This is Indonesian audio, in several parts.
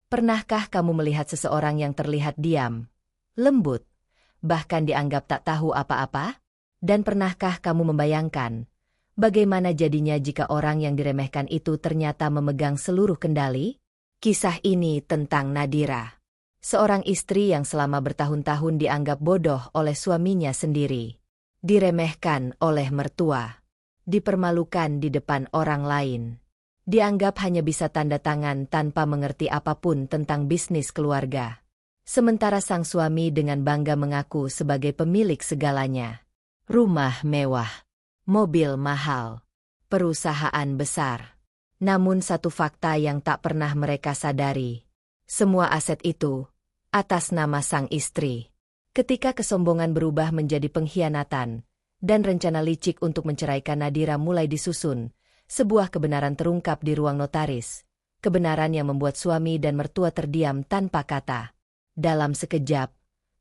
Pernahkah kamu melihat seseorang yang terlihat diam, lembut, bahkan dianggap tak tahu apa-apa? Dan pernahkah kamu membayangkan bagaimana jadinya jika orang yang diremehkan itu ternyata memegang seluruh kendali? Kisah ini tentang Nadira, seorang istri yang selama bertahun-tahun dianggap bodoh oleh suaminya sendiri, diremehkan oleh mertua, dipermalukan di depan orang lain. Dianggap hanya bisa tanda tangan tanpa mengerti apapun tentang bisnis keluarga. Sementara sang suami dengan bangga mengaku sebagai pemilik segalanya. Rumah mewah, mobil mahal, perusahaan besar. Namun satu fakta yang tak pernah mereka sadari. Semua aset itu atas nama sang istri. Ketika kesombongan berubah menjadi pengkhianatan, dan rencana licik untuk menceraikan Nadira mulai disusun, sebuah kebenaran terungkap di ruang notaris. Kebenaran yang membuat suami dan mertua terdiam tanpa kata. Dalam sekejap,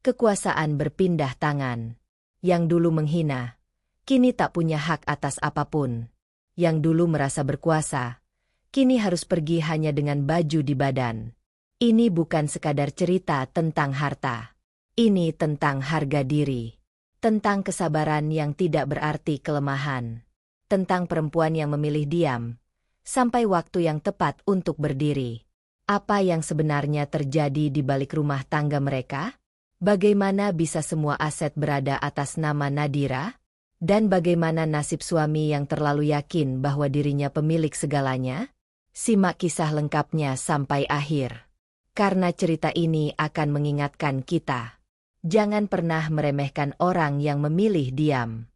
kekuasaan berpindah tangan. Yang dulu menghina, kini tak punya hak atas apapun. Yang dulu merasa berkuasa, kini harus pergi hanya dengan baju di badan. Ini bukan sekadar cerita tentang harta. Ini tentang harga diri. Tentang kesabaran yang tidak berarti kelemahan. Tentang perempuan yang memilih diam, sampai waktu yang tepat untuk berdiri. Apa yang sebenarnya terjadi di balik rumah tangga mereka? Bagaimana bisa semua aset berada atas nama Nadira? Dan bagaimana nasib suami yang terlalu yakin bahwa dirinya pemilik segalanya? Simak kisah lengkapnya sampai akhir. Karena cerita ini akan mengingatkan kita. Jangan pernah meremehkan orang yang memilih diam.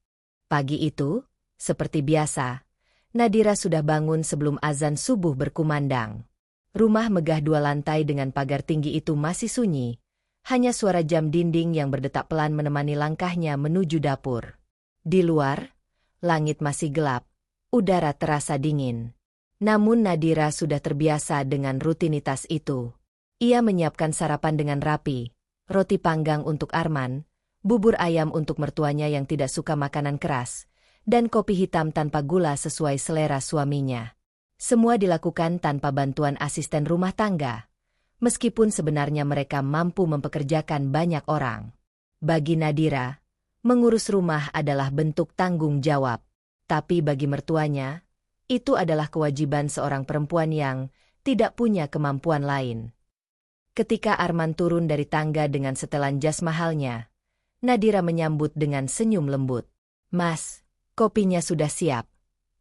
Pagi itu, seperti biasa, Nadira sudah bangun sebelum azan subuh berkumandang. Rumah megah 2 lantai dengan pagar tinggi itu masih sunyi. Hanya suara jam dinding yang berdetak pelan menemani langkahnya menuju dapur. Di luar, langit masih gelap, udara terasa dingin. Namun Nadira sudah terbiasa dengan rutinitas itu. Ia menyiapkan sarapan dengan rapi, roti panggang untuk Arman, bubur ayam untuk mertuanya yang tidak suka makanan keras, dan kopi hitam tanpa gula sesuai selera suaminya. Semua dilakukan tanpa bantuan asisten rumah tangga, meskipun sebenarnya mereka mampu mempekerjakan banyak orang. Bagi Nadira, mengurus rumah adalah bentuk tanggung jawab, tapi bagi mertuanya, itu adalah kewajiban seorang perempuan yang tidak punya kemampuan lain. Ketika Arman turun dari tangga dengan setelan jas mahalnya, Nadira menyambut dengan senyum lembut. "Mas, kopinya sudah siap,"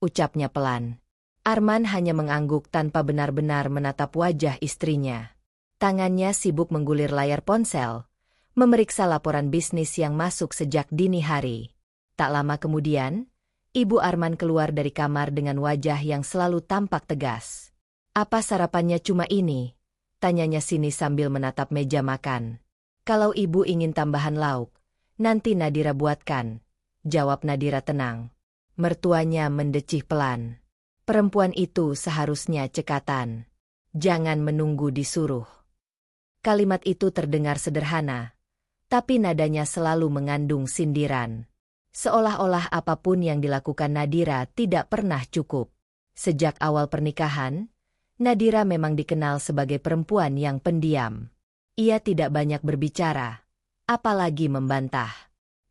ucapnya pelan. Arman hanya mengangguk tanpa benar-benar menatap wajah istrinya. Tangannya sibuk menggulir layar ponsel, memeriksa laporan bisnis yang masuk sejak dini hari. Tak lama kemudian, Ibu Arman keluar dari kamar dengan wajah yang selalu tampak tegas. "Apa sarapannya cuma ini?" tanyanya Sini sambil menatap meja makan. "Kalau ibu ingin tambahan lauk, nanti Nadira buatkan," jawab Nadira tenang. Mertuanya mendecih pelan. Perempuan itu seharusnya cekatan. Jangan menunggu disuruh. Kalimat itu terdengar sederhana, tapi nadanya selalu mengandung sindiran. Seolah-olah apapun yang dilakukan Nadira tidak pernah cukup. Sejak awal pernikahan, Nadira memang dikenal sebagai perempuan yang pendiam. Ia tidak banyak berbicara, apalagi membantah.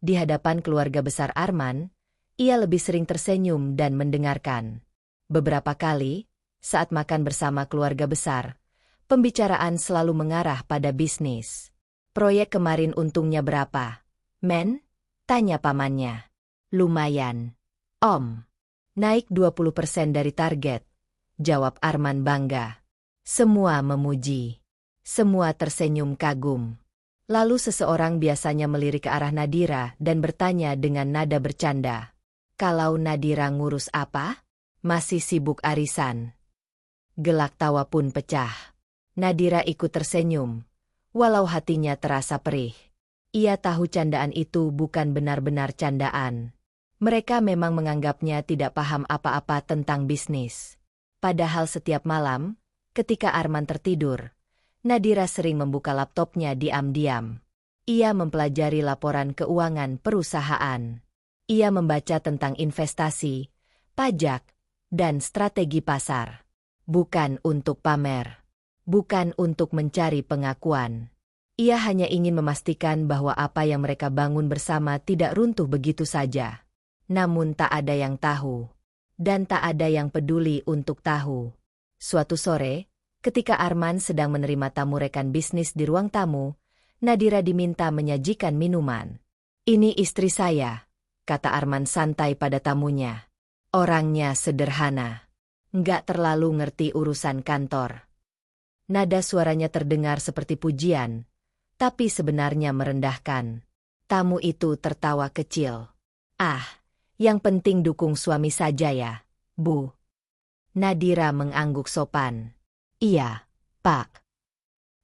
Di hadapan keluarga besar Arman, ia lebih sering tersenyum dan mendengarkan. Beberapa kali, saat makan bersama keluarga besar, pembicaraan selalu mengarah pada bisnis. "Proyek kemarin untungnya berapa, Men?" tanya pamannya. "Lumayan, Om. Naik 20% dari target," jawab Arman bangga. Semua memuji. Semua tersenyum kagum. Lalu seseorang biasanya melirik ke arah Nadira dan bertanya dengan nada bercanda. "Kalau Nadira ngurus apa? Masih sibuk arisan?" Gelak tawa pun pecah. Nadira ikut tersenyum, walau hatinya terasa perih. Ia tahu candaan itu bukan benar-benar candaan. Mereka memang menganggapnya tidak paham apa-apa tentang bisnis. Padahal setiap malam, ketika Arman tertidur, Nadira sering membuka laptopnya diam-diam. Ia mempelajari laporan keuangan perusahaan. Ia membaca tentang investasi, pajak, dan strategi pasar. Bukan untuk pamer. bukan untuk mencari pengakuan. Ia hanya ingin memastikan bahwa apa yang mereka bangun bersama tidak runtuh begitu saja. Namun tak ada yang tahu. Dan tak ada yang peduli untuk tahu. Suatu sore, ketika Arman sedang menerima tamu rekan bisnis di ruang tamu, Nadira diminta menyajikan minuman. "Ini istri saya," kata Arman santai pada tamunya. Orangnya sederhana. Nggak terlalu ngerti urusan kantor. Nada suaranya terdengar seperti pujian, tapi sebenarnya merendahkan. Tamu itu tertawa kecil. "Ah, yang penting dukung suami saja ya, Bu." Nadira mengangguk sopan. "Iya, Pak."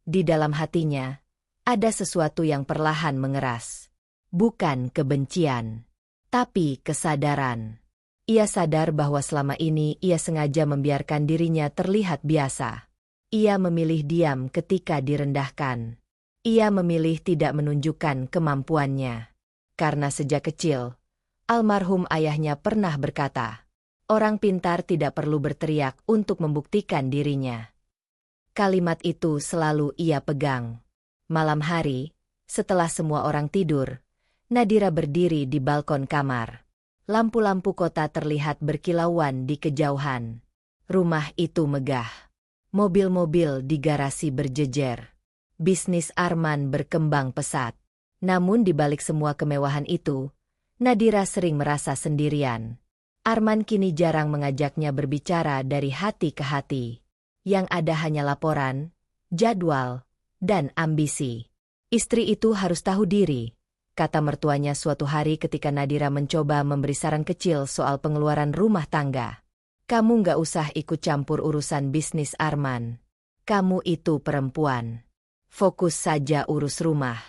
Di dalam hatinya, ada sesuatu yang perlahan mengeras. Bukan kebencian, tapi kesadaran. Ia sadar bahwa selama ini ia sengaja membiarkan dirinya terlihat biasa. Ia memilih diam ketika direndahkan. Ia memilih tidak menunjukkan kemampuannya. Karena sejak kecil, almarhum ayahnya pernah berkata, orang pintar tidak perlu berteriak untuk membuktikan dirinya. Kalimat itu selalu ia pegang. Malam hari, setelah semua orang tidur, Nadira berdiri di balkon kamar. Lampu-lampu kota terlihat berkilauan di kejauhan. Rumah itu megah. Mobil-mobil di garasi berjejer. Bisnis Arman berkembang pesat. Namun di balik semua kemewahan itu, Nadira sering merasa sendirian. Arman kini jarang mengajaknya berbicara dari hati ke hati. Yang ada hanya laporan, jadwal, dan ambisi. "Istri itu harus tahu diri," kata mertuanya suatu hari ketika Nadira mencoba memberi saran kecil soal pengeluaran rumah tangga. "Kamu nggak usah ikut campur urusan bisnis Arman. Kamu itu perempuan. Fokus saja urus rumah."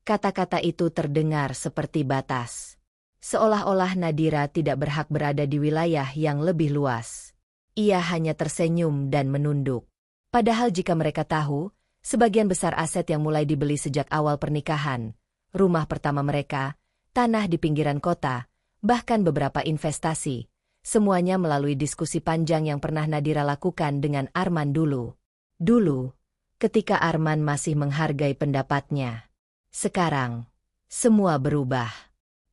Kata-kata itu terdengar seperti batas. Seolah-olah Nadira tidak berhak berada di wilayah yang lebih luas. Ia hanya tersenyum dan menunduk. Padahal jika mereka tahu, sebagian besar aset yang mulai dibeli sejak awal pernikahan, rumah pertama mereka, tanah di pinggiran kota, bahkan beberapa investasi, semuanya melalui diskusi panjang yang pernah Nadira lakukan dengan Arman dulu. Dulu, ketika Arman masih menghargai pendapatnya. Sekarang, semua berubah.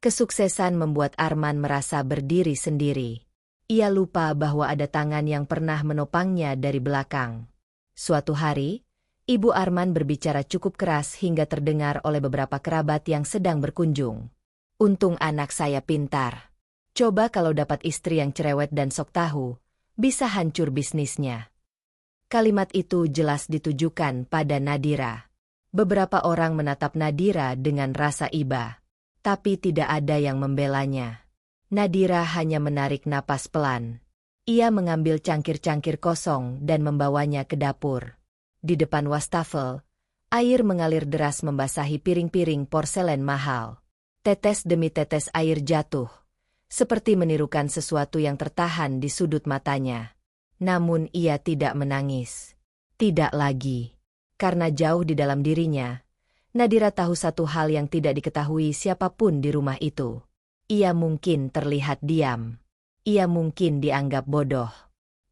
Kesuksesan membuat Arman merasa berdiri sendiri. Ia lupa bahwa ada tangan yang pernah menopangnya dari belakang. Suatu hari, ibu Arman berbicara cukup keras hingga terdengar oleh beberapa kerabat yang sedang berkunjung. "Untung anak saya pintar. Coba kalau dapat istri yang cerewet dan sok tahu, bisa hancur bisnisnya." Kalimat itu jelas ditujukan pada Nadira. Beberapa orang menatap Nadira dengan rasa iba, tapi tidak ada yang membelanya. Nadira hanya menarik napas pelan. Ia mengambil cangkir-cangkir kosong dan membawanya ke dapur. Di depan wastafel, air mengalir deras membasahi piring-piring porselen mahal. Tetes demi tetes air jatuh, seperti menirukan sesuatu yang tertahan di sudut matanya. Namun ia tidak menangis. Tidak lagi. Karena jauh di dalam dirinya, Nadira tahu satu hal yang tidak diketahui siapapun di rumah itu. Ia mungkin terlihat diam. Ia mungkin dianggap bodoh.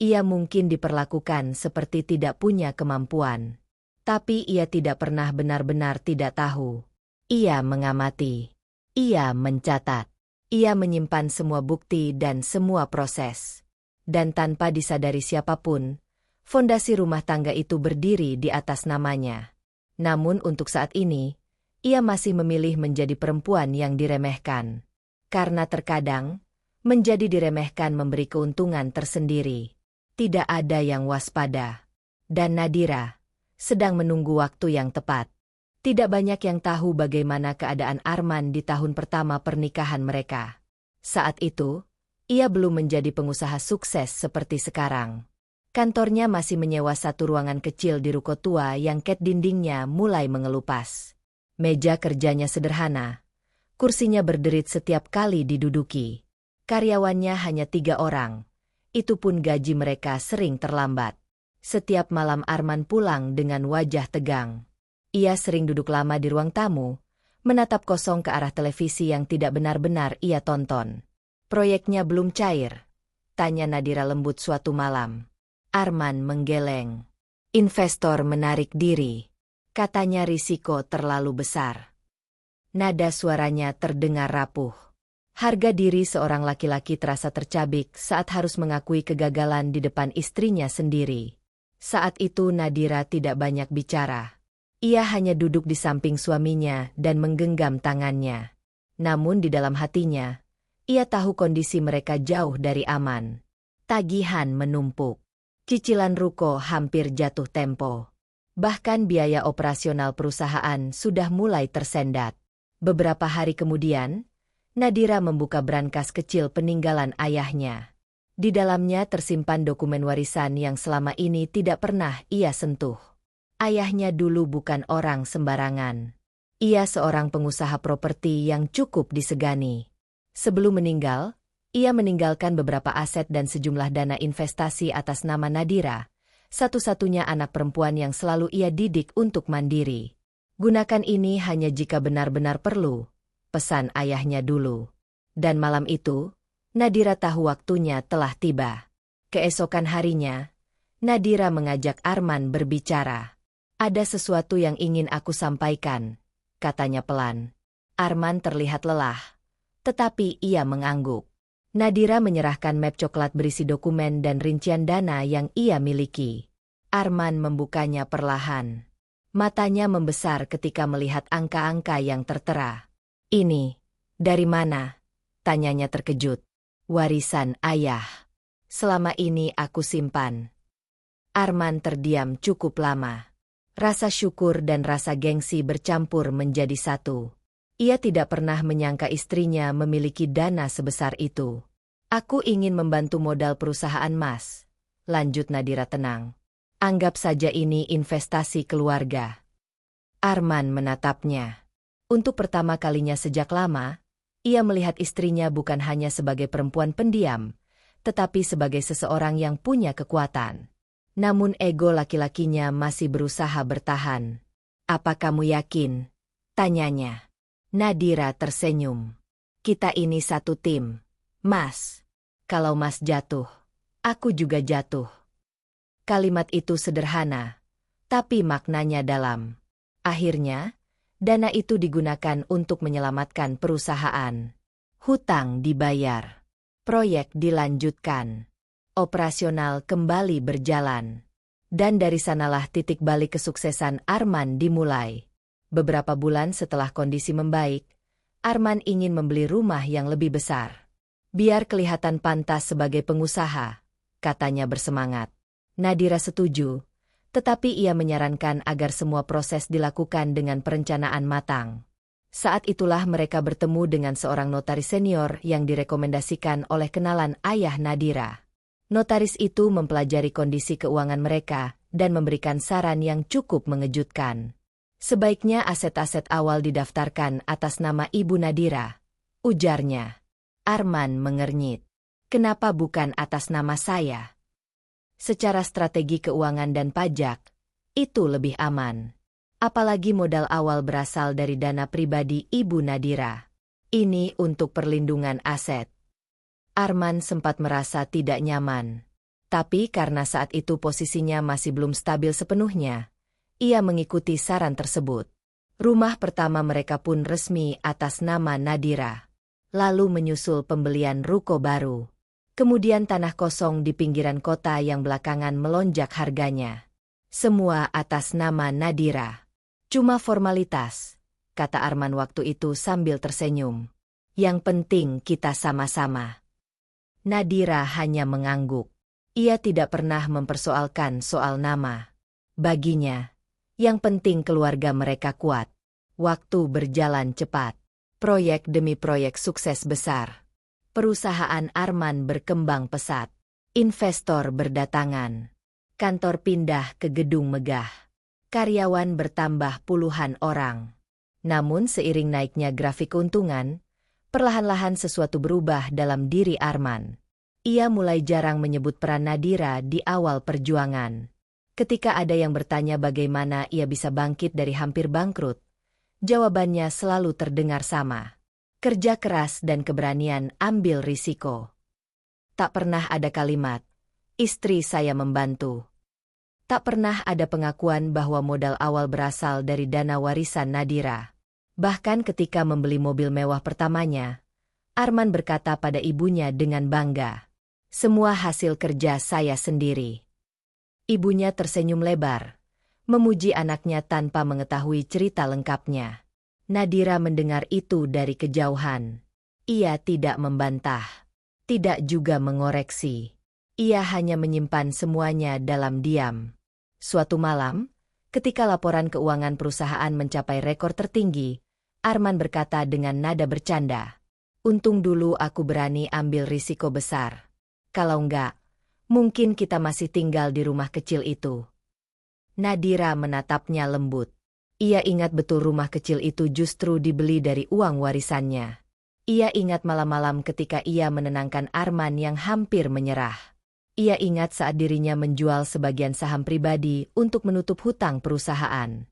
Ia mungkin diperlakukan seperti tidak punya kemampuan. Tapi ia tidak pernah benar-benar tidak tahu. Ia mengamati. Ia mencatat. Ia menyimpan semua bukti dan semua proses. Dan tanpa disadari siapapun, fondasi rumah tangga itu berdiri di atas namanya. Namun untuk saat ini, ia masih memilih menjadi perempuan yang diremehkan. Karena terkadang, menjadi diremehkan memberi keuntungan tersendiri. Tidak ada yang waspada. Dan Nadira sedang menunggu waktu yang tepat. Tidak banyak yang tahu bagaimana keadaan Arman di tahun pertama pernikahan mereka. Saat itu, ia belum menjadi pengusaha sukses seperti sekarang. Kantornya masih menyewa satu ruangan kecil di ruko tua yang cat dindingnya mulai mengelupas. Meja kerjanya sederhana. Kursinya berderit setiap kali diduduki. Karyawannya hanya 3 orang. Itu pun gaji mereka sering terlambat. Setiap malam Arman pulang dengan wajah tegang. Ia sering duduk lama di ruang tamu, menatap kosong ke arah televisi yang tidak benar-benar ia tonton. "Proyeknya belum cair?" tanya Nadira lembut suatu malam. Arman menggeleng. Investor menarik diri. Katanya risiko terlalu besar. Nada suaranya terdengar rapuh. Harga diri seorang laki-laki terasa tercabik saat harus mengakui kegagalan di depan istrinya sendiri. Saat itu Nadira tidak banyak bicara. Ia hanya duduk di samping suaminya dan menggenggam tangannya. Namun di dalam hatinya, ia tahu kondisi mereka jauh dari aman. Tagihan menumpuk. Cicilan ruko hampir jatuh tempo. Bahkan biaya operasional perusahaan sudah mulai tersendat. Beberapa hari kemudian, Nadira membuka brankas kecil peninggalan ayahnya. Di dalamnya tersimpan dokumen warisan yang selama ini tidak pernah ia sentuh. Ayahnya dulu bukan orang sembarangan. Ia seorang pengusaha properti yang cukup disegani. Sebelum meninggal, ia meninggalkan beberapa aset dan sejumlah dana investasi atas nama Nadira, satu-satunya anak perempuan yang selalu ia didik untuk mandiri. Gunakan ini hanya jika benar-benar perlu, pesan ayahnya dulu. Dan malam itu, Nadira tahu waktunya telah tiba. Keesokan harinya, Nadira mengajak Arman berbicara. Ada sesuatu yang ingin aku sampaikan, katanya pelan. Arman terlihat lelah, tetapi ia mengangguk. Nadira menyerahkan map coklat berisi dokumen dan rincian dana yang ia miliki. Arman membukanya perlahan. Matanya membesar ketika melihat angka-angka yang tertera. Ini, dari mana? Tanyanya terkejut. Warisan ayah. Selama ini aku simpan. Arman terdiam cukup lama. Rasa syukur dan rasa gengsi bercampur menjadi satu. Ia tidak pernah menyangka istrinya memiliki dana sebesar itu. Aku ingin membantu modal perusahaan Mas, lanjut Nadira tenang. Anggap saja ini investasi keluarga. Arman menatapnya. Untuk pertama kalinya sejak lama, ia melihat istrinya bukan hanya sebagai perempuan pendiam, tetapi sebagai seseorang yang punya kekuatan. Namun ego laki-lakinya masih berusaha bertahan. Apa kamu yakin? Tanyanya. Nadira tersenyum. Kita ini satu tim, Mas. Kalau Mas jatuh, aku juga jatuh. Kalimat itu sederhana, tapi maknanya dalam. Akhirnya, dana itu digunakan untuk menyelamatkan perusahaan. Hutang dibayar. Proyek dilanjutkan. Operasional kembali berjalan. Dan dari sanalah titik balik kesuksesan Arman dimulai. Beberapa bulan setelah kondisi membaik, Arman ingin membeli rumah yang lebih besar. Biar kelihatan pantas sebagai pengusaha, katanya bersemangat. Nadira setuju, tetapi ia menyarankan agar semua proses dilakukan dengan perencanaan matang. Saat itulah mereka bertemu dengan seorang notaris senior yang direkomendasikan oleh kenalan ayah Nadira. Notaris itu mempelajari kondisi keuangan mereka dan memberikan saran yang cukup mengejutkan. Sebaiknya aset-aset awal didaftarkan atas nama Ibu Nadira, ujarnya. Arman mengernyit. Kenapa bukan atas nama saya? Secara strategi keuangan dan pajak, itu lebih aman. Apalagi modal awal berasal dari dana pribadi Ibu Nadira. Ini untuk perlindungan aset. Arman sempat merasa tidak nyaman. Tapi karena saat itu posisinya masih belum stabil sepenuhnya, ia mengikuti saran tersebut. Rumah pertama mereka pun resmi atas nama Nadira. Lalu menyusul pembelian ruko baru. Kemudian tanah kosong di pinggiran kota yang belakangan melonjak harganya. Semua atas nama Nadira. Cuma formalitas, kata Arman waktu itu sambil tersenyum. Yang penting kita sama-sama. Nadira hanya mengangguk. Ia tidak pernah mempersoalkan soal nama. Baginya, yang penting keluarga mereka kuat. Waktu berjalan cepat. Proyek demi proyek sukses besar. Perusahaan Arman berkembang pesat. Investor berdatangan. Kantor pindah ke gedung megah. Karyawan bertambah puluhan orang. Namun seiring naiknya grafik keuntungan, perlahan-lahan sesuatu berubah dalam diri Arman. Ia mulai jarang menyebut peran Nadira di awal perjuangan. Ketika ada yang bertanya bagaimana ia bisa bangkit dari hampir bangkrut, jawabannya selalu terdengar sama. Kerja keras dan keberanian ambil risiko. Tak pernah ada kalimat, istri saya membantu. Tak pernah ada pengakuan bahwa modal awal berasal dari dana warisan Nadira. Bahkan ketika membeli mobil mewah pertamanya, Arman berkata pada ibunya dengan bangga, "Semua hasil kerja saya sendiri." Ibunya tersenyum lebar, memuji anaknya tanpa mengetahui cerita lengkapnya. Nadira mendengar itu dari kejauhan. Ia tidak membantah, tidak juga mengoreksi. Ia hanya menyimpan semuanya dalam diam. Suatu malam, ketika laporan keuangan perusahaan mencapai rekor tertinggi, Arman berkata dengan nada bercanda, "Untung dulu aku berani ambil risiko besar. Kalau enggak, mungkin kita masih tinggal di rumah kecil itu." Nadira menatapnya lembut. Ia ingat betul rumah kecil itu justru dibeli dari uang warisannya. Ia ingat malam-malam ketika ia menenangkan Arman yang hampir menyerah. Ia ingat saat dirinya menjual sebagian saham pribadi untuk menutup hutang perusahaan.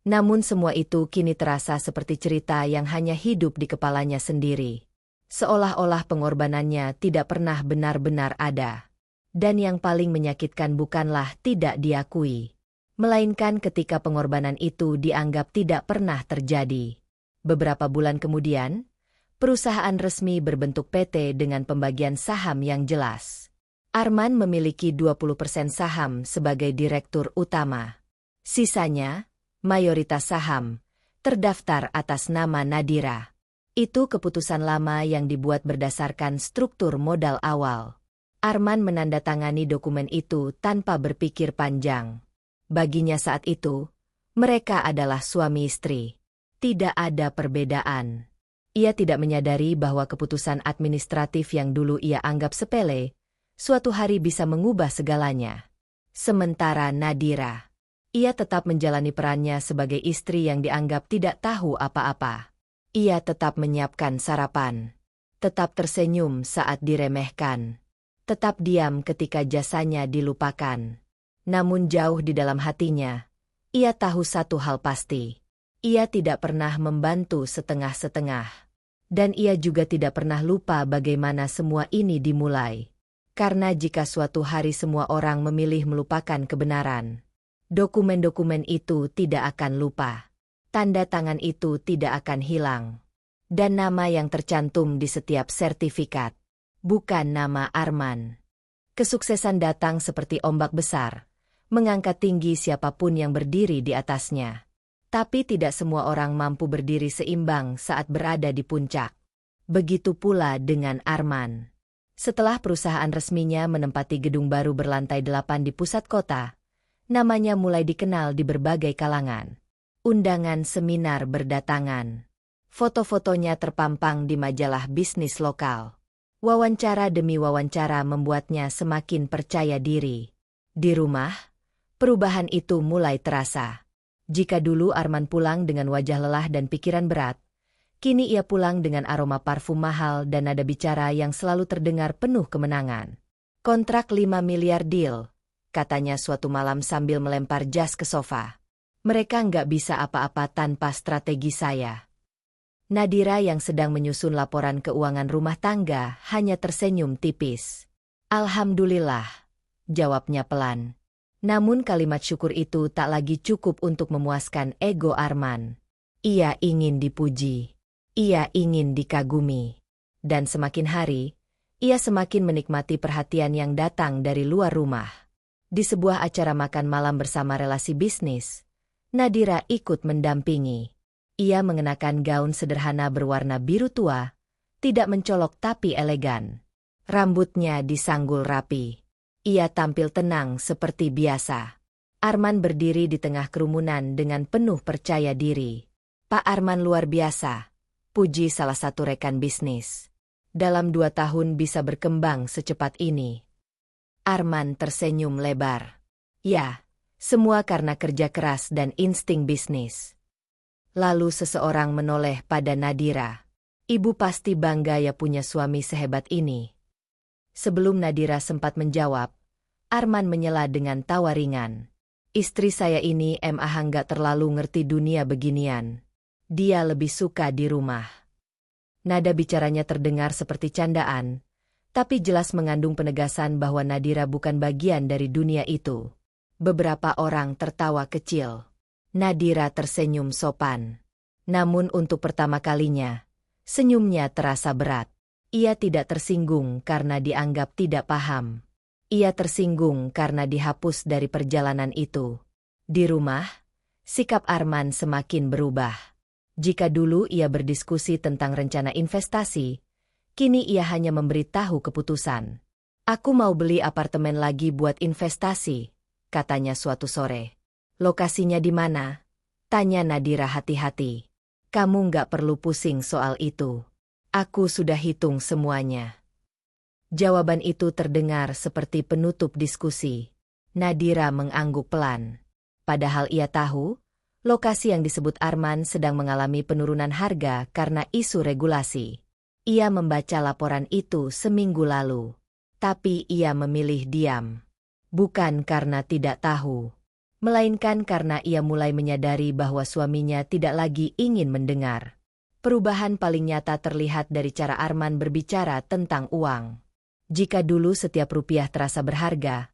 Namun semua itu kini terasa seperti cerita yang hanya hidup di kepalanya sendiri. Seolah-olah pengorbanannya tidak pernah benar-benar ada. Dan yang paling menyakitkan bukanlah tidak diakui, melainkan ketika pengorbanan itu dianggap tidak pernah terjadi. Beberapa bulan kemudian, perusahaan resmi berbentuk PT dengan pembagian saham yang jelas. Arman memiliki 20% saham sebagai direktur utama. Sisanya, mayoritas saham, terdaftar atas nama Nadira. Itu keputusan lama yang dibuat berdasarkan struktur modal awal. Arman menandatangani dokumen itu tanpa berpikir panjang. Baginya saat itu, mereka adalah suami istri. Tidak ada perbedaan. Ia tidak menyadari bahwa keputusan administratif yang dulu ia anggap sepele, suatu hari bisa mengubah segalanya. Sementara Nadira, ia tetap menjalani perannya sebagai istri yang dianggap tidak tahu apa-apa. Ia tetap menyiapkan sarapan, tetap tersenyum saat diremehkan, tetap diam ketika jasanya dilupakan. Namun jauh di dalam hatinya, ia tahu satu hal pasti. Ia tidak pernah membantu setengah-setengah. Dan ia juga tidak pernah lupa bagaimana semua ini dimulai. Karena jika suatu hari semua orang memilih melupakan kebenaran, dokumen-dokumen itu tidak akan lupa. Tanda tangan itu tidak akan hilang. Dan nama yang tercantum di setiap sertifikat, bukan nama Arman. Kesuksesan datang seperti ombak besar, mengangkat tinggi siapapun yang berdiri di atasnya. Tapi tidak semua orang mampu berdiri seimbang saat berada di puncak. Begitu pula dengan Arman. Setelah perusahaan resminya menempati gedung baru berlantai 8 di pusat kota, namanya mulai dikenal di berbagai kalangan. Undangan seminar berdatangan. Foto-fotonya terpampang di majalah bisnis lokal. Wawancara demi wawancara membuatnya semakin percaya diri. Di rumah, perubahan itu mulai terasa. Jika dulu Arman pulang dengan wajah lelah dan pikiran berat, kini ia pulang dengan aroma parfum mahal dan nada bicara yang selalu terdengar penuh kemenangan. "Kontrak 5 miliar deal," katanya suatu malam sambil melempar jas ke sofa. "Mereka nggak bisa apa-apa tanpa strategi saya." Nadira yang sedang menyusun laporan keuangan rumah tangga hanya tersenyum tipis. "Alhamdulillah," jawabnya pelan. Namun kalimat syukur itu tak lagi cukup untuk memuaskan ego Arman. Ia ingin dipuji. Ia ingin dikagumi. Dan semakin hari, ia semakin menikmati perhatian yang datang dari luar rumah. Di sebuah acara makan malam bersama relasi bisnis, Nadira ikut mendampingi. Ia mengenakan gaun sederhana berwarna biru tua, tidak mencolok tapi elegan. Rambutnya disanggul rapi. Ia tampil tenang seperti biasa. Arman berdiri di tengah kerumunan dengan penuh percaya diri. "Pak Arman luar biasa," puji salah satu rekan bisnis. "Dalam 2 tahun bisa berkembang secepat ini." Arman tersenyum lebar. "Ya, semua karena kerja keras dan insting bisnis." Lalu seseorang menoleh pada Nadira. "Ibu pasti bangga ya punya suami sehebat ini." Sebelum Nadira sempat menjawab, Arman menyela dengan tawa ringan. "Istri saya ini nggak terlalu ngerti dunia beginian. Dia lebih suka di rumah." Nada bicaranya terdengar seperti candaan, tapi jelas mengandung penegasan bahwa Nadira bukan bagian dari dunia itu. Beberapa orang tertawa kecil. Nadira tersenyum sopan. Namun untuk pertama kalinya, senyumnya terasa berat. Ia tidak tersinggung karena dianggap tidak paham. Ia tersinggung karena dihapus dari perjalanan itu. Di rumah, sikap Arman semakin berubah. Jika dulu ia berdiskusi tentang rencana investasi, kini ia hanya memberitahu keputusan. Aku mau beli apartemen lagi buat investasi, katanya suatu sore. Lokasinya di mana? Tanya Nadira hati-hati. Kamu nggak perlu pusing soal itu. Aku sudah hitung semuanya. Jawaban itu terdengar seperti penutup diskusi. Nadira mengangguk pelan. Padahal ia tahu, lokasi yang disebut Arman sedang mengalami penurunan harga karena isu regulasi. Ia membaca laporan itu seminggu lalu. Tapi ia memilih diam. Bukan karena tidak tahu, melainkan karena ia mulai menyadari bahwa suaminya tidak lagi ingin mendengar. Perubahan paling nyata terlihat dari cara Arman berbicara tentang uang. Jika dulu setiap rupiah terasa berharga,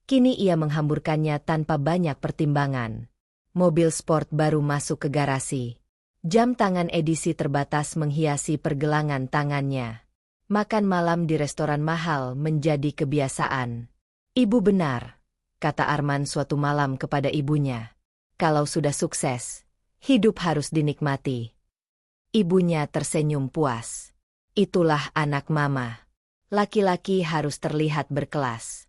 kini ia menghamburkannya tanpa banyak pertimbangan. Mobil sport baru masuk ke garasi. Jam tangan edisi terbatas menghiasi pergelangan tangannya. Makan malam di restoran mahal menjadi kebiasaan. Ibu benar, kata Arman suatu malam kepada ibunya. Kalau sudah sukses, hidup harus dinikmati. Ibunya tersenyum puas. Itulah anak mama. Laki-laki harus terlihat berkelas.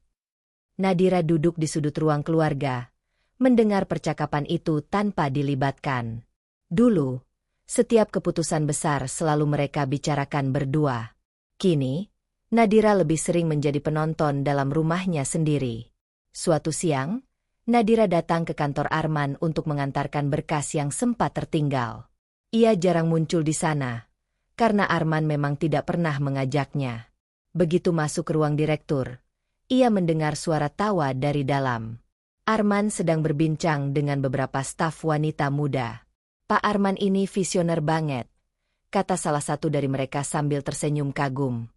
Nadira duduk di sudut ruang keluarga, mendengar percakapan itu tanpa dilibatkan. Dulu, setiap keputusan besar selalu mereka bicarakan berdua. Kini, Nadira lebih sering menjadi penonton dalam rumahnya sendiri. Suatu siang, Nadira datang ke kantor Arman untuk mengantarkan berkas yang sempat tertinggal. Ia jarang muncul di sana, karena Arman memang tidak pernah mengajaknya. Begitu masuk ke ruang direktur, ia mendengar suara tawa dari dalam. Arman sedang berbincang dengan beberapa staf wanita muda. Pak Arman ini visioner banget, kata salah satu dari mereka sambil tersenyum kagum.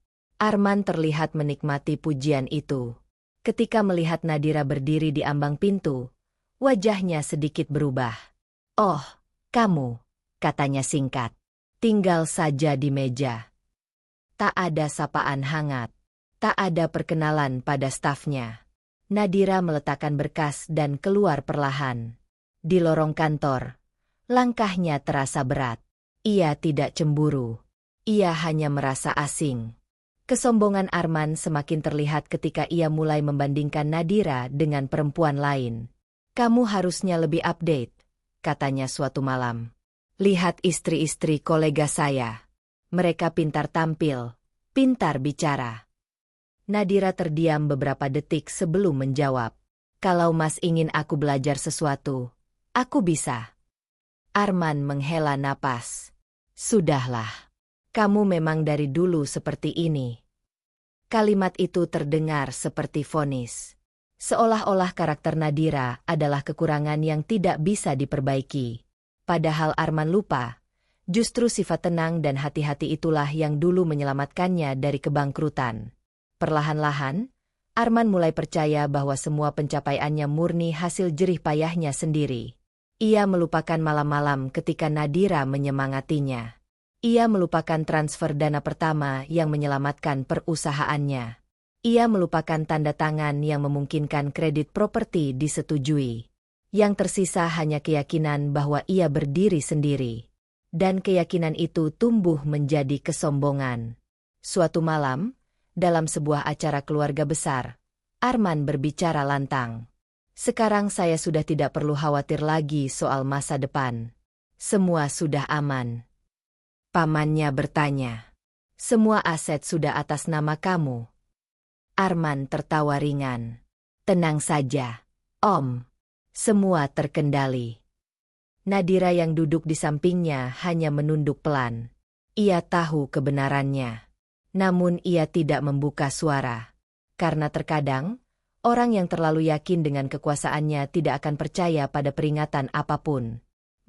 Arman terlihat menikmati pujian itu. Ketika melihat Nadira berdiri di ambang pintu, wajahnya sedikit berubah. Oh, kamu, katanya singkat. Tinggal saja di meja. Tak ada sapaan hangat. Tak ada perkenalan pada stafnya. Nadira meletakkan berkas dan keluar perlahan. Di lorong kantor, langkahnya terasa berat. Ia tidak cemburu. Ia hanya merasa asing. Kesombongan Arman semakin terlihat ketika ia mulai membandingkan Nadira dengan perempuan lain. Kamu harusnya lebih update, katanya suatu malam. Lihat istri-istri kolega saya. Mereka pintar tampil, pintar bicara. Nadira terdiam beberapa detik sebelum menjawab. Kalau Mas ingin aku belajar sesuatu, aku bisa. Arman menghela napas. Sudahlah. Kamu memang dari dulu seperti ini. Kalimat itu terdengar seperti vonis. Seolah-olah karakter Nadira adalah kekurangan yang tidak bisa diperbaiki. Padahal Arman lupa. Justru sifat tenang dan hati-hati itulah yang dulu menyelamatkannya dari kebangkrutan. Perlahan-lahan, Arman mulai percaya bahwa semua pencapaiannya murni hasil jerih payahnya sendiri. Ia melupakan malam-malam ketika Nadira menyemangatinya. Ia melupakan transfer dana pertama yang menyelamatkan perusahaannya. Ia melupakan tanda tangan yang memungkinkan kredit properti disetujui. Yang tersisa hanya keyakinan bahwa ia berdiri sendiri. Dan keyakinan itu tumbuh menjadi kesombongan. Suatu malam, dalam sebuah acara keluarga besar, Arman berbicara lantang. Sekarang saya sudah tidak perlu khawatir lagi soal masa depan. Semua sudah aman. Pamannya bertanya. Semua aset sudah atas nama kamu. Arman tertawa ringan. Tenang saja, Om. Semua terkendali. Nadira yang duduk di sampingnya hanya menunduk pelan. Ia tahu kebenarannya. Namun ia tidak membuka suara. Karena terkadang, orang yang terlalu yakin dengan kekuasaannya tidak akan percaya pada peringatan apapun.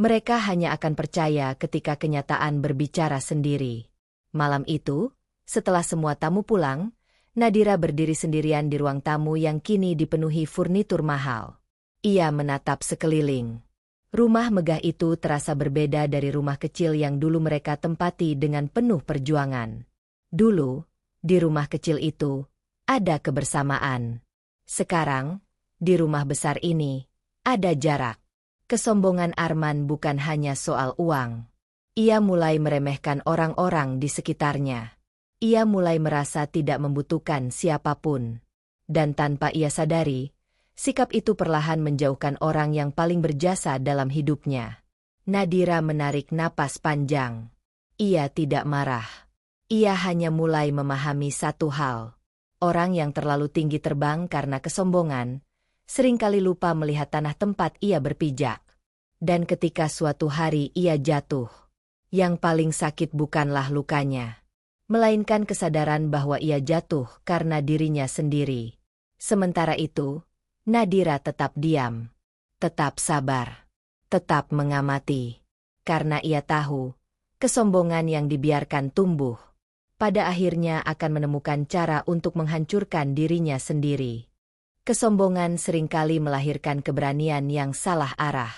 Mereka hanya akan percaya ketika kenyataan berbicara sendiri. Malam itu, setelah semua tamu pulang, Nadira berdiri sendirian di ruang tamu yang kini dipenuhi furnitur mahal. Ia menatap sekeliling. Rumah megah itu terasa berbeda dari rumah kecil yang dulu mereka tempati dengan penuh perjuangan. Dulu, di rumah kecil itu, ada kebersamaan. Sekarang, di rumah besar ini, ada jarak. Kesombongan Arman bukan hanya soal uang. Ia mulai meremehkan orang-orang di sekitarnya. Ia mulai merasa tidak membutuhkan siapapun. Dan tanpa ia sadari, sikap itu perlahan menjauhkan orang yang paling berjasa dalam hidupnya. Nadira menarik napas panjang. Ia tidak marah. Ia hanya mulai memahami satu hal. Orang yang terlalu tinggi terbang karena kesombongan, seringkali lupa melihat tanah tempat ia berpijak. Dan ketika suatu hari ia jatuh, yang paling sakit bukanlah lukanya, melainkan kesadaran bahwa ia jatuh karena dirinya sendiri. Sementara itu, Nadira tetap diam, tetap sabar, tetap mengamati. Karena ia tahu, kesombongan yang dibiarkan tumbuh, pada akhirnya akan menemukan cara untuk menghancurkan dirinya sendiri. Kesombongan seringkali melahirkan keberanian yang salah arah.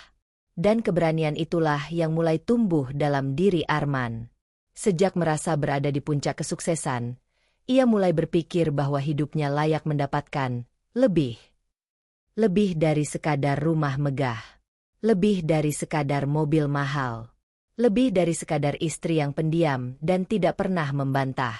Dan keberanian itulah yang mulai tumbuh dalam diri Arman. Sejak merasa berada di puncak kesuksesan, ia mulai berpikir bahwa hidupnya layak mendapatkan lebih. Lebih dari sekadar rumah megah. Lebih dari sekadar mobil mahal. Lebih dari sekadar istri yang pendiam dan tidak pernah membantah.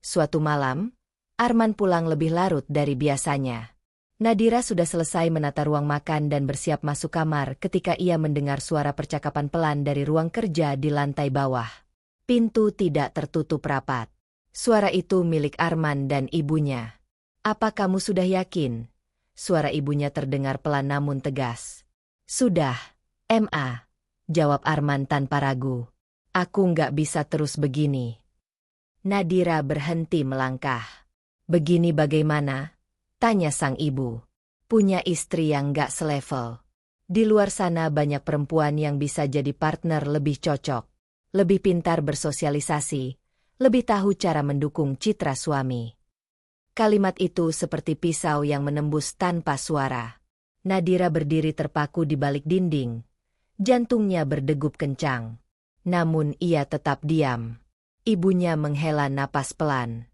Suatu malam, Arman pulang lebih larut dari biasanya. Nadira sudah selesai menata ruang makan dan bersiap masuk kamar ketika ia mendengar suara percakapan pelan dari ruang kerja di lantai bawah. Pintu tidak tertutup rapat. Suara itu milik Arman dan ibunya. "Apa kamu sudah yakin?" Suara ibunya terdengar pelan namun tegas. "Sudah, Ma," jawab Arman tanpa ragu. "Aku nggak bisa terus begini." Nadira berhenti melangkah. "Begini bagaimana?" tanya sang ibu. "Punya istri yang nggak selevel. Di luar sana banyak perempuan yang bisa jadi partner lebih cocok. Lebih pintar bersosialisasi, lebih tahu cara mendukung citra suami." Kalimat itu seperti pisau yang menembus tanpa suara. Nadira berdiri terpaku di balik dinding. Jantungnya berdegup kencang. Namun ia tetap diam. Ibunya menghela napas pelan.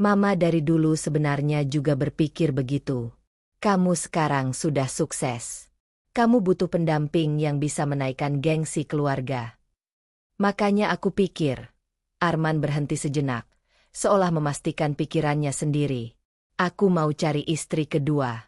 "Mama dari dulu sebenarnya juga berpikir begitu. Kamu sekarang sudah sukses. Kamu butuh pendamping yang bisa menaikkan gengsi keluarga. Makanya aku pikir." Arman berhenti sejenak, seolah memastikan pikirannya sendiri. "Aku mau cari istri kedua."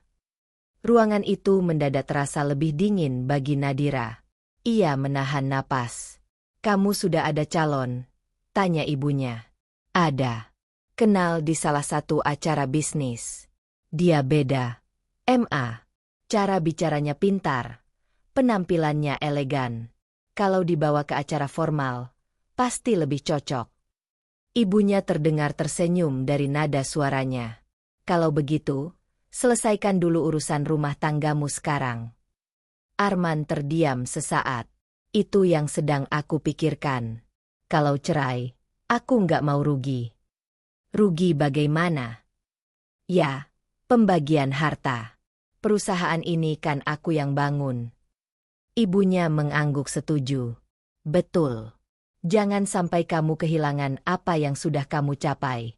Ruangan itu mendadak terasa lebih dingin bagi Nadira. Ia menahan napas. "Kamu sudah ada calon?" tanya ibunya. "Ada. Kenal di salah satu acara bisnis. Dia beda. Ma. Cara bicaranya pintar. Penampilannya elegan. Kalau dibawa ke acara formal, pasti lebih cocok." Ibunya terdengar tersenyum dari nada suaranya. "Kalau begitu, selesaikan dulu urusan rumah tanggamu sekarang." Arman terdiam sesaat. "Itu yang sedang aku pikirkan. Kalau cerai, aku nggak mau rugi." "Rugi bagaimana?" "Ya, pembagian harta. Perusahaan ini kan aku yang bangun." Ibunya mengangguk setuju. "Betul. Jangan sampai kamu kehilangan apa yang sudah kamu capai."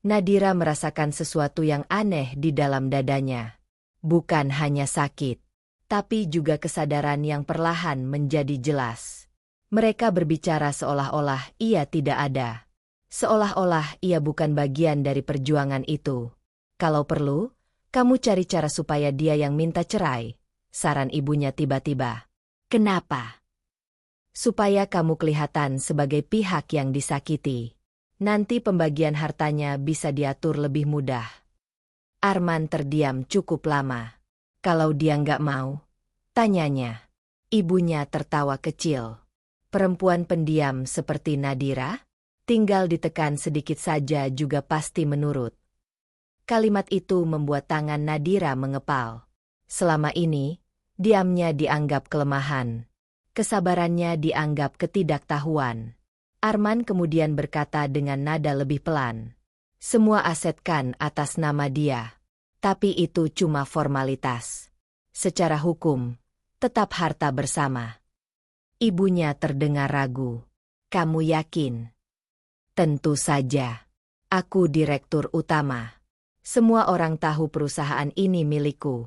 Nadira merasakan sesuatu yang aneh di dalam dadanya. Bukan hanya sakit, tapi juga kesadaran yang perlahan menjadi jelas. Mereka berbicara seolah-olah ia tidak ada. Seolah-olah ia bukan bagian dari perjuangan itu. "Kalau perlu, kamu cari cara supaya dia yang minta cerai," saran ibunya tiba-tiba. "Kenapa?" "Supaya kamu kelihatan sebagai pihak yang disakiti. Nanti pembagian hartanya bisa diatur lebih mudah." Arman terdiam cukup lama. "Kalau dia nggak mau?" tanyanya. Ibunya tertawa kecil. "Perempuan pendiam seperti Nadira? Tinggal ditekan sedikit saja juga pasti menurut." Kalimat itu membuat tangan Nadira mengepal. Selama ini, diamnya dianggap kelemahan. Kesabarannya dianggap ketidaktahuan. Arman kemudian berkata dengan nada lebih pelan. "Semua aset kan atas nama dia. Tapi itu cuma formalitas. Secara hukum, tetap harta bersama. Ibunya terdengar ragu. Kamu yakin? Tentu saja. Aku direktur utama. Semua orang tahu perusahaan ini milikku.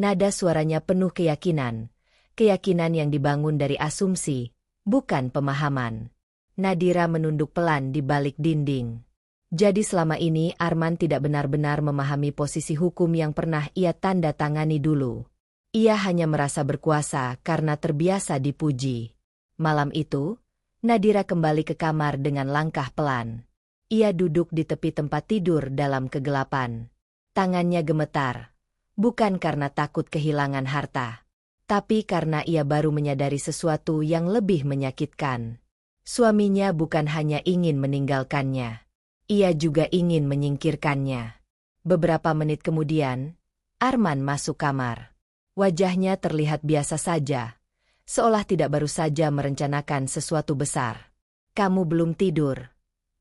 Nada suaranya penuh keyakinan. Keyakinan yang dibangun dari asumsi, bukan pemahaman. Nadira menunduk pelan di balik dinding. Jadi selama ini Arman tidak benar-benar memahami posisi hukum yang pernah ia tanda tangani dulu. Ia hanya merasa berkuasa karena terbiasa dipuji. Malam itu, Nadira kembali ke kamar dengan langkah pelan. Ia duduk di tepi tempat tidur dalam kegelapan. Tangannya gemetar, bukan karena takut kehilangan harta, tapi karena ia baru menyadari sesuatu yang lebih menyakitkan. Suaminya bukan hanya ingin meninggalkannya. Ia juga ingin menyingkirkannya. Beberapa menit kemudian, Arman masuk kamar. Wajahnya terlihat biasa saja, seolah tidak baru saja merencanakan sesuatu besar. "Kamu belum tidur?"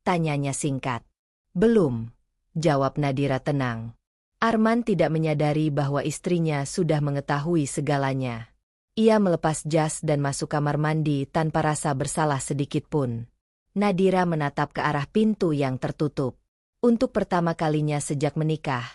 tanyanya singkat. "Belum," jawab Nadira tenang. Arman tidak menyadari bahwa istrinya sudah mengetahui segalanya. Ia melepas jas dan masuk kamar mandi tanpa rasa bersalah sedikit pun. Nadira menatap ke arah pintu yang tertutup. Untuk pertama kalinya sejak menikah,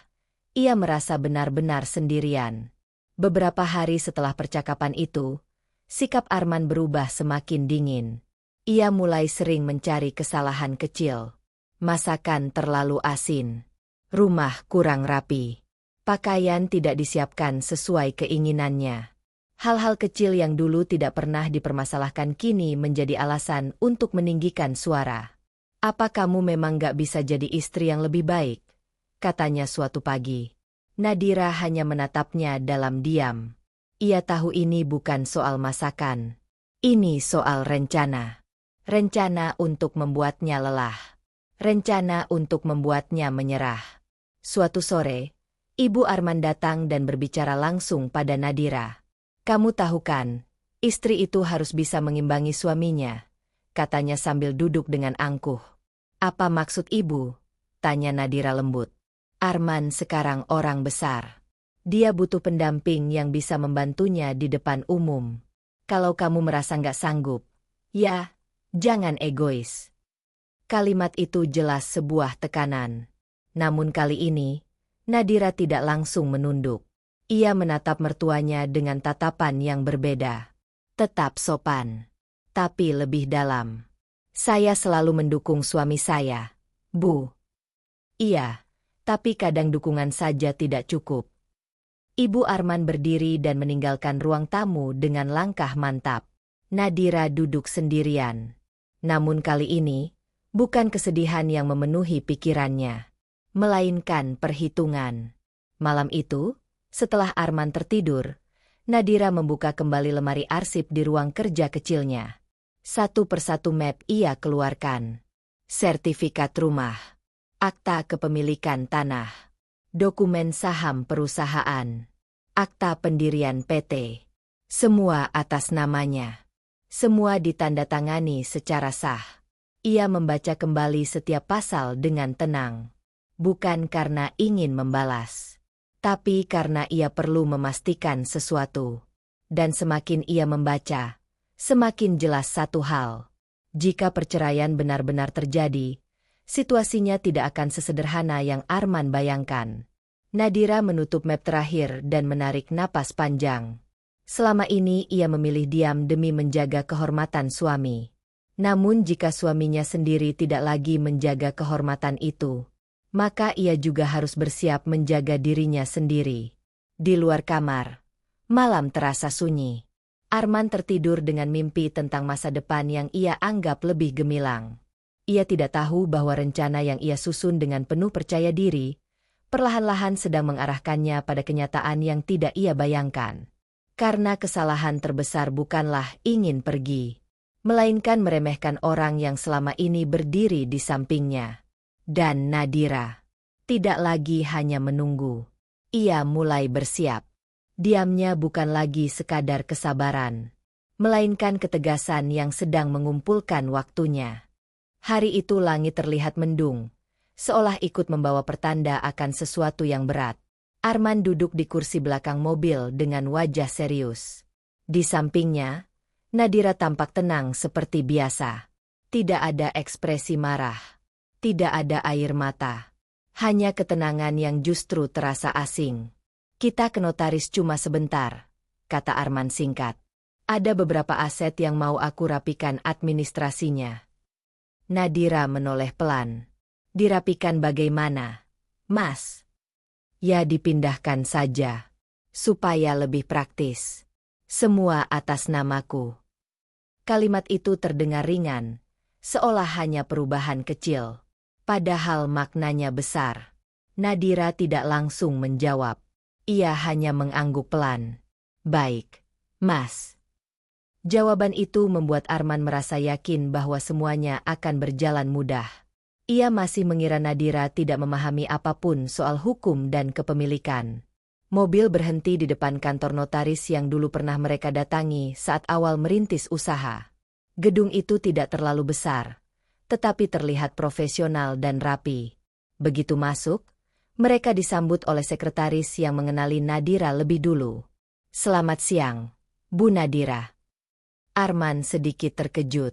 ia merasa benar-benar sendirian. Beberapa hari setelah percakapan itu, sikap Arman berubah semakin dingin. Ia mulai sering mencari kesalahan kecil. Masakan terlalu asin. Rumah kurang rapi. Pakaian tidak disiapkan sesuai keinginannya. Hal-hal kecil yang dulu tidak pernah dipermasalahkan kini menjadi alasan untuk meninggikan suara. "Apa kamu memang gak bisa jadi istri yang lebih baik?" katanya suatu pagi. Nadira hanya menatapnya dalam diam. Ia tahu ini bukan soal masakan. Ini soal rencana. Rencana untuk membuatnya lelah. Rencana untuk membuatnya menyerah. Suatu sore, Ibu Arman datang dan berbicara langsung pada Nadira. "Kamu tahu kan, istri itu harus bisa mengimbangi suaminya," katanya sambil duduk dengan angkuh. "Apa maksud ibu?" tanya Nadira lembut. "Arman sekarang orang besar. Dia butuh pendamping yang bisa membantunya di depan umum. Kalau kamu merasa nggak sanggup, ya, jangan egois." Kalimat itu jelas sebuah tekanan. Namun kali ini, Nadira tidak langsung menunduk. Ia menatap mertuanya dengan tatapan yang berbeda. Tetap sopan, tapi lebih dalam. "Saya selalu mendukung suami saya, Bu." "Iya, tapi kadang dukungan saja tidak cukup." Ibu Arman berdiri dan meninggalkan ruang tamu dengan langkah mantap. Nadira duduk sendirian. Namun kali ini, bukan kesedihan yang memenuhi pikirannya, melainkan perhitungan. Malam itu, setelah Arman tertidur, Nadira membuka kembali lemari arsip di ruang kerja kecilnya. Satu persatu map ia keluarkan. Sertifikat rumah, akta kepemilikan tanah, dokumen saham perusahaan, akta pendirian PT. Semua atas namanya. Semua ditandatangani secara sah. Ia membaca kembali setiap pasal dengan tenang. Bukan karena ingin membalas, tapi karena ia perlu memastikan sesuatu. Dan semakin ia membaca, semakin jelas satu hal. Jika perceraian benar-benar terjadi, situasinya tidak akan sesederhana yang Arman bayangkan. Nadira menutup map terakhir dan menarik napas panjang. Selama ini ia memilih diam demi menjaga kehormatan suami. Namun jika suaminya sendiri tidak lagi menjaga kehormatan itu, maka ia juga harus bersiap menjaga dirinya sendiri. Di luar kamar, malam terasa sunyi. Arman tertidur dengan mimpi tentang masa depan yang ia anggap lebih gemilang. Ia tidak tahu bahwa rencana yang ia susun dengan penuh percaya diri, perlahan-lahan sedang mengarahkannya pada kenyataan yang tidak ia bayangkan. Karena kesalahan terbesar bukanlah ingin pergi, melainkan meremehkan orang yang selama ini berdiri di sampingnya. Dan Nadira tidak lagi hanya menunggu. Ia mulai bersiap. Diamnya bukan lagi sekadar kesabaran, melainkan ketegasan yang sedang mengumpulkan waktunya. Hari itu langit terlihat mendung, seolah ikut membawa pertanda akan sesuatu yang berat. Arman duduk di kursi belakang mobil dengan wajah serius. Di sampingnya, Nadira tampak tenang seperti biasa. Tidak ada ekspresi marah. Tidak ada air mata. Hanya ketenangan yang justru terasa asing. Kita ke notaris cuma sebentar, kata Arman singkat. Ada beberapa aset yang mau aku rapikan administrasinya. Nadira menoleh pelan. Dirapikan bagaimana, Mas? Ya dipindahkan saja. Supaya lebih praktis. Semua atas namaku. Kalimat itu terdengar ringan, seolah hanya perubahan kecil. Padahal maknanya besar. Nadira tidak langsung menjawab. Ia hanya mengangguk pelan. Baik, Mas. Jawaban itu membuat Arman merasa yakin bahwa semuanya akan berjalan mudah. Ia masih mengira Nadira tidak memahami apapun soal hukum dan kepemilikan. Mobil berhenti di depan kantor notaris yang dulu pernah mereka datangi saat awal merintis usaha. Gedung itu tidak terlalu besar, tetapi terlihat profesional dan rapi. Begitu masuk, mereka disambut oleh sekretaris yang mengenali Nadira lebih dulu. Selamat siang, Bu Nadira. Arman sedikit terkejut.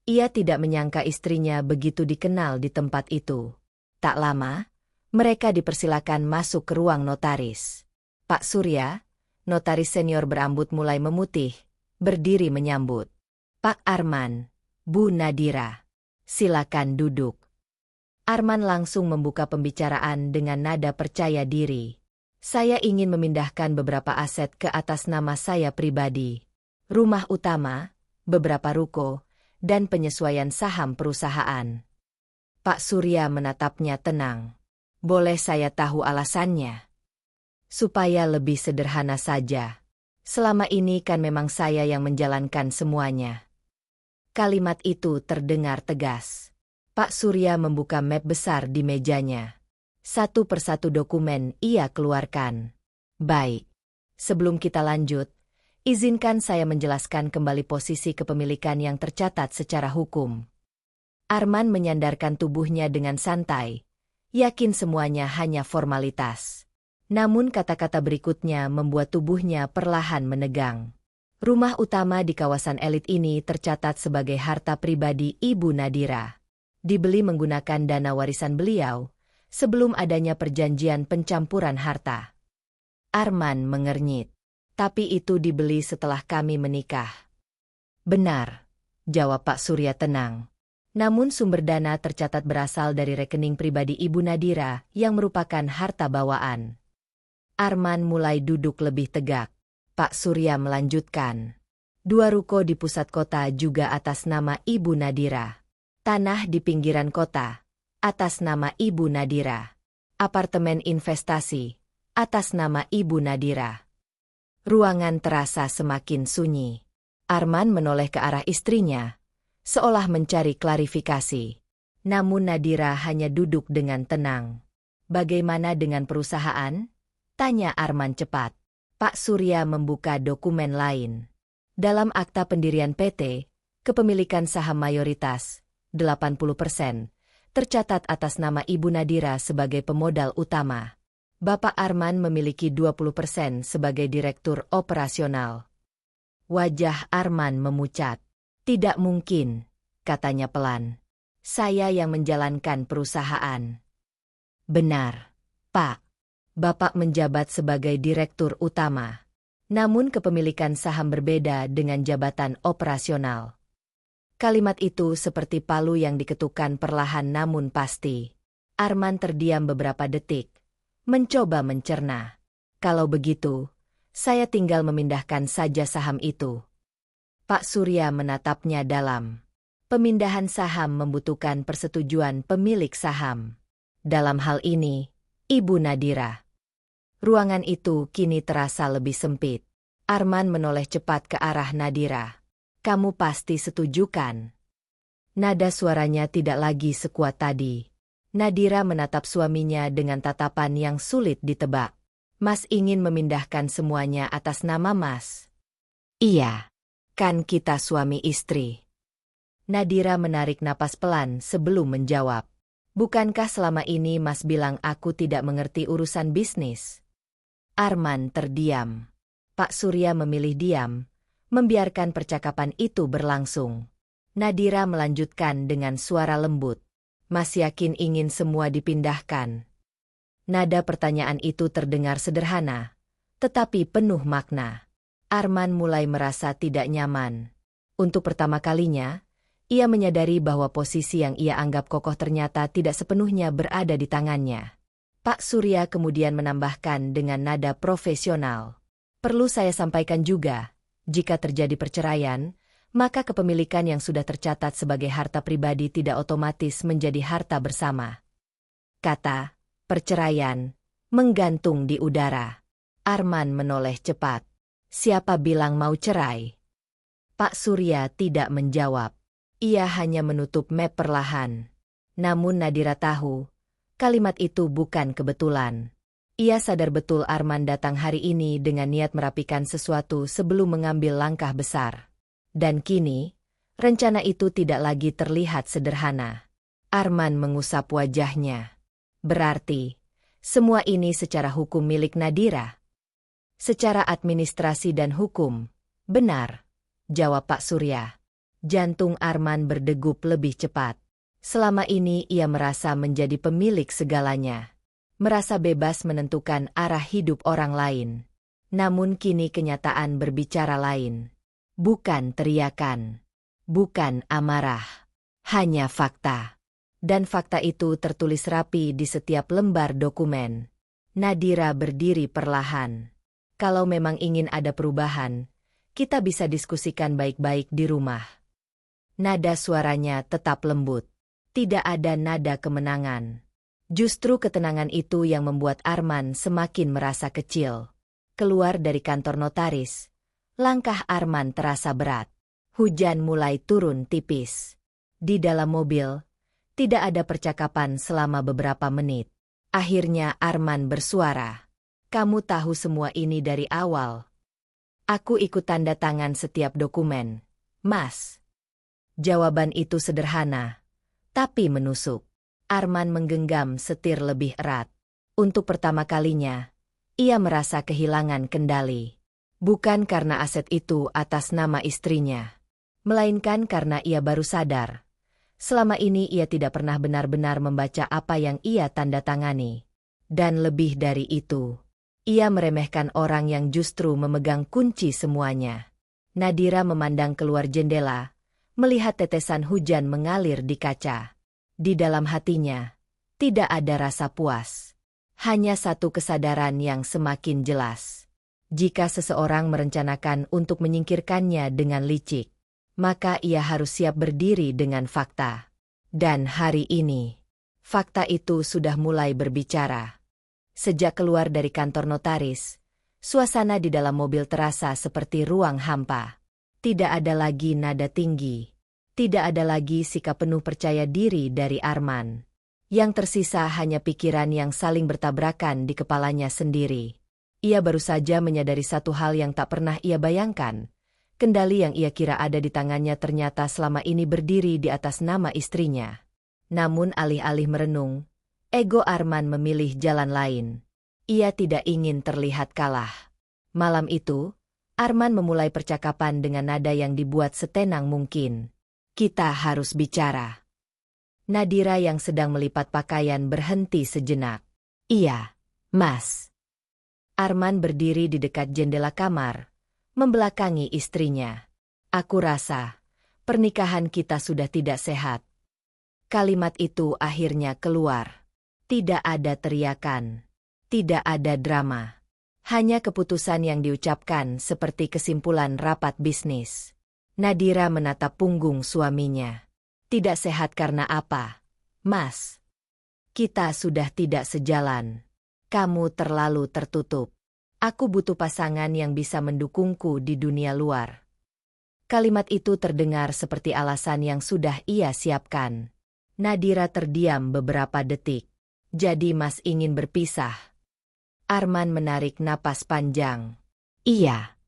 Ia tidak menyangka istrinya begitu dikenal di tempat itu. Tak lama, mereka dipersilakan masuk ke ruang notaris. Pak Surya, notaris senior berambut mulai memutih, berdiri menyambut. Pak Arman, Bu Nadira, silakan duduk. Arman langsung membuka pembicaraan dengan nada percaya diri. Saya ingin memindahkan beberapa aset ke atas nama saya pribadi. Rumah utama, beberapa ruko, dan penyesuaian saham perusahaan. Pak Surya menatapnya tenang. Boleh saya tahu alasannya? Supaya lebih sederhana saja. Selama ini kan memang saya yang menjalankan semuanya. Kalimat itu terdengar tegas. Pak Surya membuka map besar di mejanya. Satu persatu dokumen ia keluarkan. Baik. Sebelum kita lanjut, izinkan saya menjelaskan kembali posisi kepemilikan yang tercatat secara hukum. Arman menyandarkan tubuhnya dengan santai, yakin semuanya hanya formalitas. Namun kata-kata berikutnya membuat tubuhnya perlahan menegang. Rumah utama di kawasan elit ini tercatat sebagai harta pribadi Ibu Nadira. Dibeli menggunakan dana warisan beliau, sebelum adanya perjanjian pencampuran harta. Arman mengernyit. Tapi itu dibeli setelah kami menikah. Benar, jawab Pak Surya tenang. Namun sumber dana tercatat berasal dari rekening pribadi Ibu Nadira yang merupakan harta bawaan. Arman mulai duduk lebih tegak. Pak Surya melanjutkan. 2 ruko di pusat kota juga atas nama Ibu Nadira. Tanah di pinggiran kota, atas nama Ibu Nadira. Apartemen investasi, atas nama Ibu Nadira. Ruangan terasa semakin sunyi. Arman menoleh ke arah istrinya, seolah mencari klarifikasi. Namun Nadira hanya duduk dengan tenang. Bagaimana dengan perusahaan? Tanya Arman cepat. Pak Surya membuka dokumen lain. Dalam akta pendirian PT, kepemilikan saham mayoritas, 80%, tercatat atas nama Ibu Nadira sebagai pemodal utama. Bapak Arman memiliki 20% sebagai direktur operasional. Wajah Arman memucat. Tidak mungkin, katanya pelan. Saya yang menjalankan perusahaan. Benar, Pak. Bapak menjabat sebagai direktur utama. Namun kepemilikan saham berbeda dengan jabatan operasional. Kalimat itu seperti palu yang diketukkan perlahan namun pasti. Arman terdiam beberapa detik, mencoba mencerna. Kalau begitu, saya tinggal memindahkan saja saham itu. Pak Surya menatapnya dalam. Pemindahan saham membutuhkan persetujuan pemilik saham. Dalam hal ini, Ibu Nadira. Ruangan itu kini terasa lebih sempit. Arman menoleh cepat ke arah Nadira. Kamu pasti setuju kan? Nada suaranya tidak lagi sekuat tadi. Nadira menatap suaminya dengan tatapan yang sulit ditebak. Mas ingin memindahkan semuanya atas nama Mas? Iya. Kan kita suami istri. Nadira menarik napas pelan sebelum menjawab. Bukankah selama ini Mas bilang aku tidak mengerti urusan bisnis? Arman terdiam. Pak Surya memilih diam, membiarkan percakapan itu berlangsung. Nadira melanjutkan dengan suara lembut. Mas yakin ingin semua dipindahkan? Nada pertanyaan itu terdengar sederhana, tetapi penuh makna. Arman mulai merasa tidak nyaman. Untuk pertama kalinya, ia menyadari bahwa posisi yang ia anggap kokoh ternyata tidak sepenuhnya berada di tangannya. Pak Surya kemudian menambahkan dengan nada profesional. Perlu saya sampaikan juga, jika terjadi perceraian, maka kepemilikan yang sudah tercatat sebagai harta pribadi tidak otomatis menjadi harta bersama. Kata perceraian menggantung di udara. Arman menoleh cepat. Siapa bilang mau cerai? Pak Surya tidak menjawab. Ia hanya menutup map perlahan. Namun Nadira tahu, kalimat itu bukan kebetulan. Ia sadar betul Arman datang hari ini dengan niat merapikan sesuatu sebelum mengambil langkah besar. Dan kini, rencana itu tidak lagi terlihat sederhana. Arman mengusap wajahnya. Berarti, semua ini secara hukum milik Nadira. Secara administrasi dan hukum, benar, jawab Pak Surya. Jantung Arman berdegup lebih cepat. Selama ini ia merasa menjadi pemilik segalanya. Merasa bebas menentukan arah hidup orang lain. Namun kini kenyataan berbicara lain. Bukan teriakan. Bukan amarah. Hanya fakta. Dan fakta itu tertulis rapi di setiap lembar dokumen. Nadira berdiri perlahan. Kalau memang ingin ada perubahan, kita bisa diskusikan baik-baik di rumah. Nada suaranya tetap lembut. Tidak ada nada kemenangan. Justru ketenangan itu yang membuat Arman semakin merasa kecil. Keluar dari kantor notaris, langkah Arman terasa berat. Hujan mulai turun tipis. Di dalam mobil, tidak ada percakapan selama beberapa menit. Akhirnya Arman bersuara. Kamu tahu semua ini dari awal. Aku ikut tanda tangan setiap dokumen, Mas. Jawaban itu sederhana, tapi menusuk. Arman menggenggam setir lebih erat. Untuk pertama kalinya, ia merasa kehilangan kendali. Bukan karena aset itu atas nama istrinya, melainkan karena ia baru sadar. Selama ini ia tidak pernah benar-benar membaca apa yang ia tanda tangani. Dan lebih dari itu, ia meremehkan orang yang justru memegang kunci semuanya. Nadira memandang keluar jendela, melihat tetesan hujan mengalir di kaca. Di dalam hatinya, tidak ada rasa puas. Hanya satu kesadaran yang semakin jelas. Jika seseorang merencanakan untuk menyingkirkannya dengan licik, maka ia harus siap berdiri dengan fakta. Dan hari ini, fakta itu sudah mulai berbicara. Sejak keluar dari kantor notaris, suasana di dalam mobil terasa seperti ruang hampa. Tidak ada lagi nada tinggi. Tidak ada lagi sikap penuh percaya diri dari Arman. Yang tersisa hanya pikiran yang saling bertabrakan di kepalanya sendiri. Ia baru saja menyadari satu hal yang tak pernah ia bayangkan. Kendali yang ia kira ada di tangannya ternyata selama ini berdiri di atas nama istrinya. Namun alih-alih merenung, ego Arman memilih jalan lain. Ia tidak ingin terlihat kalah. Malam itu, Arman memulai percakapan dengan nada yang dibuat setenang mungkin. Kita harus bicara. Nadira yang sedang melipat pakaian berhenti sejenak. Iya, Mas. Arman berdiri di dekat jendela kamar, membelakangi istrinya. Aku rasa, pernikahan kita sudah tidak sehat. Kalimat itu akhirnya keluar. Tidak ada teriakan. Tidak ada drama. Hanya keputusan yang diucapkan seperti kesimpulan rapat bisnis. Nadira menatap punggung suaminya. Tidak sehat karena apa, Mas? Kita sudah tidak sejalan. Kamu terlalu tertutup. Aku butuh pasangan yang bisa mendukungku di dunia luar. Kalimat itu terdengar seperti alasan yang sudah ia siapkan. Nadira terdiam beberapa detik. Jadi Mas ingin berpisah? Arman menarik napas panjang. Iya.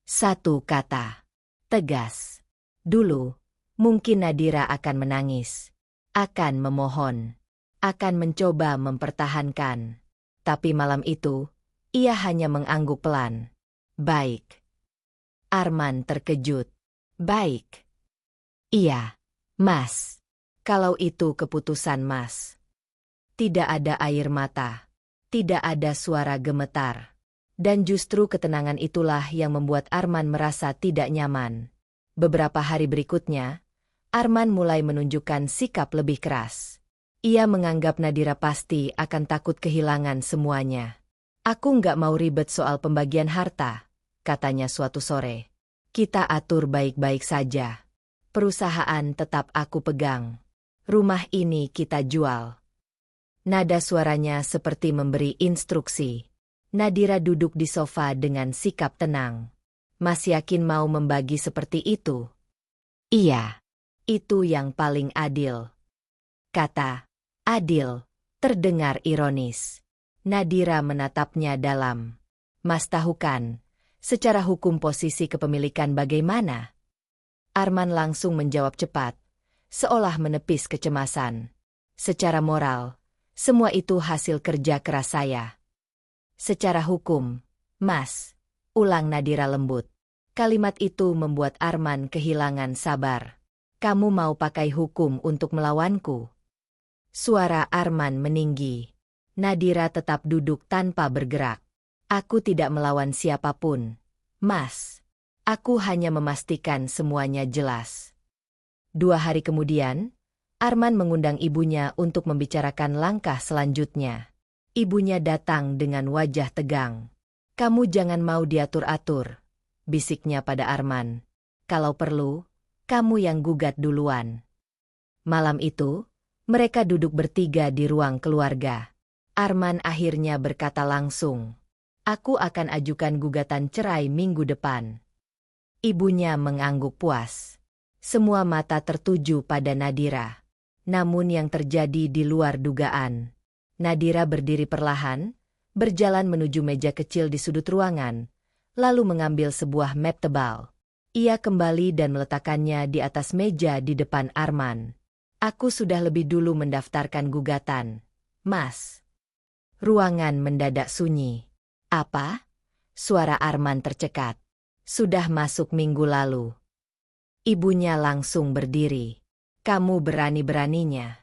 Satu kata. Tegas. Dulu, mungkin Nadira akan menangis. Akan memohon. Akan mencoba mempertahankan. Tapi malam itu, Ia hanya mengangguk pelan. Baik. Arman terkejut. Baik. Iya, Mas. Kalau itu keputusan Mas. Tidak ada air mata. Tidak ada suara gemetar. Dan justru ketenangan itulah yang membuat Arman merasa tidak nyaman. Beberapa hari berikutnya, Arman mulai menunjukkan sikap lebih keras. Ia menganggap Nadira pasti akan takut kehilangan semuanya. Aku nggak mau ribet soal pembagian harta, katanya suatu sore. Kita atur baik-baik saja. Perusahaan tetap aku pegang. Rumah ini kita jual. Nada suaranya seperti memberi instruksi. Nadira duduk di sofa dengan sikap tenang. Mas yakin mau membagi seperti itu? Iya. Itu yang paling adil. Kata adil terdengar ironis. Nadira menatapnya dalam. Mas tahu kan, secara hukum posisi kepemilikan bagaimana? Arman langsung menjawab cepat, seolah menepis kecemasan. Secara moral, semua itu hasil kerja keras saya. Secara hukum, Mas, ulang Nadira lembut. Kalimat itu membuat Arman kehilangan sabar. Kamu mau pakai hukum untuk melawanku? Suara Arman meninggi. Nadira tetap duduk tanpa bergerak. Aku tidak melawan siapapun, Mas. Aku hanya memastikan semuanya jelas. 2 hari kemudian, Arman mengundang ibunya untuk membicarakan langkah selanjutnya. Ibunya datang dengan wajah tegang. Kamu jangan mau diatur-atur, bisiknya pada Arman. Kalau perlu, kamu yang gugat duluan. Malam itu, mereka duduk bertiga di ruang keluarga. Arman akhirnya berkata langsung, aku akan ajukan gugatan cerai minggu depan. Ibunya mengangguk puas. Semua mata tertuju pada Nadira. Namun yang terjadi di luar dugaan. Nadira berdiri perlahan, berjalan menuju meja kecil di sudut ruangan, lalu mengambil sebuah map tebal. Ia kembali dan meletakkannya di atas meja di depan Arman. Aku sudah lebih dulu mendaftarkan gugatan, Mas. Ruangan mendadak sunyi. Apa? Suara Arman tercekat. Sudah masuk minggu lalu. Ibunya langsung berdiri. Kamu berani-beraninya.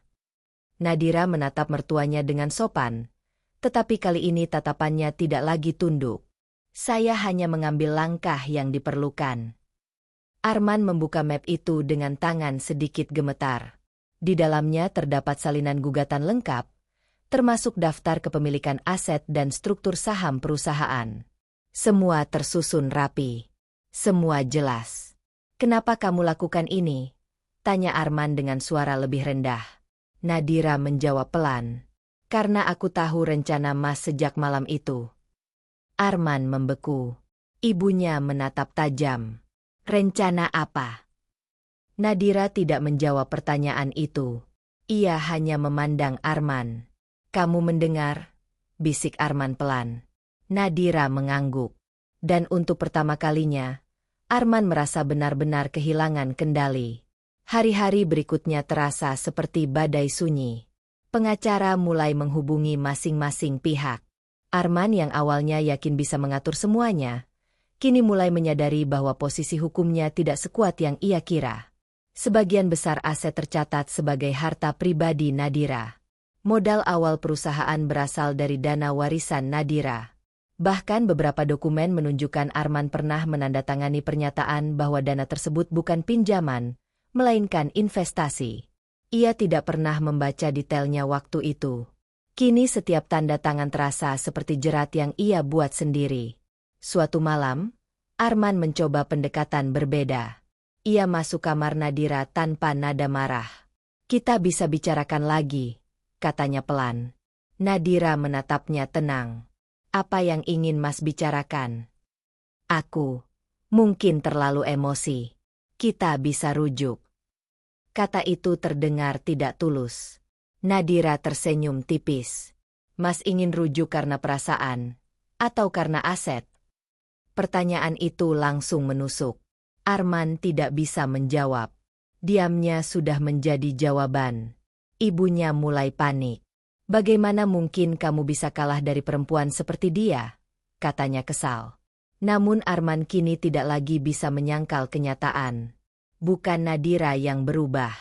Nadira menatap mertuanya dengan sopan, tetapi kali ini tatapannya tidak lagi tunduk. Saya hanya mengambil langkah yang diperlukan. Arman membuka map itu dengan tangan sedikit gemetar. Di dalamnya terdapat salinan gugatan lengkap, termasuk daftar kepemilikan aset dan struktur saham perusahaan. Semua tersusun rapi. Semua jelas. Kenapa kamu lakukan ini? Tanya Arman dengan suara lebih rendah. Nadira menjawab pelan. Karena aku tahu rencana Mas sejak malam itu. Arman membeku. Ibunya menatap tajam. Rencana apa? Nadira tidak menjawab pertanyaan itu. Ia hanya memandang Arman. Kamu mendengar? Bisik Arman pelan. Nadira mengangguk. Dan untuk pertama kalinya, Arman merasa benar-benar kehilangan kendali. Hari-hari berikutnya terasa seperti badai sunyi. Pengacara mulai menghubungi masing-masing pihak. Arman yang awalnya yakin bisa mengatur semuanya, kini mulai menyadari bahwa posisi hukumnya tidak sekuat yang ia kira. Sebagian besar aset tercatat sebagai harta pribadi Nadira. Modal awal perusahaan berasal dari dana warisan Nadira. Bahkan beberapa dokumen menunjukkan Arman pernah menandatangani pernyataan bahwa dana tersebut bukan pinjaman, melainkan investasi. Ia tidak pernah membaca detailnya waktu itu. Kini setiap tanda tangan terasa seperti jerat yang ia buat sendiri. Suatu malam, Arman mencoba pendekatan berbeda. Ia masuk kamar Nadira tanpa nada marah. Kita bisa bicarakan lagi, katanya pelan. Nadira menatapnya tenang. Apa yang ingin Mas bicarakan? Aku mungkin terlalu emosi. Kita bisa rujuk. Kata itu terdengar tidak tulus. Nadira tersenyum tipis. Mas ingin rujuk karena perasaan, atau karena aset? Pertanyaan itu langsung menusuk. Arman tidak bisa menjawab. Diamnya sudah menjadi jawaban. Ibunya mulai panik. Bagaimana mungkin kamu bisa kalah dari perempuan seperti dia? katanya kesal. Namun Arman kini tidak lagi bisa menyangkal kenyataan. Bukan Nadira yang berubah.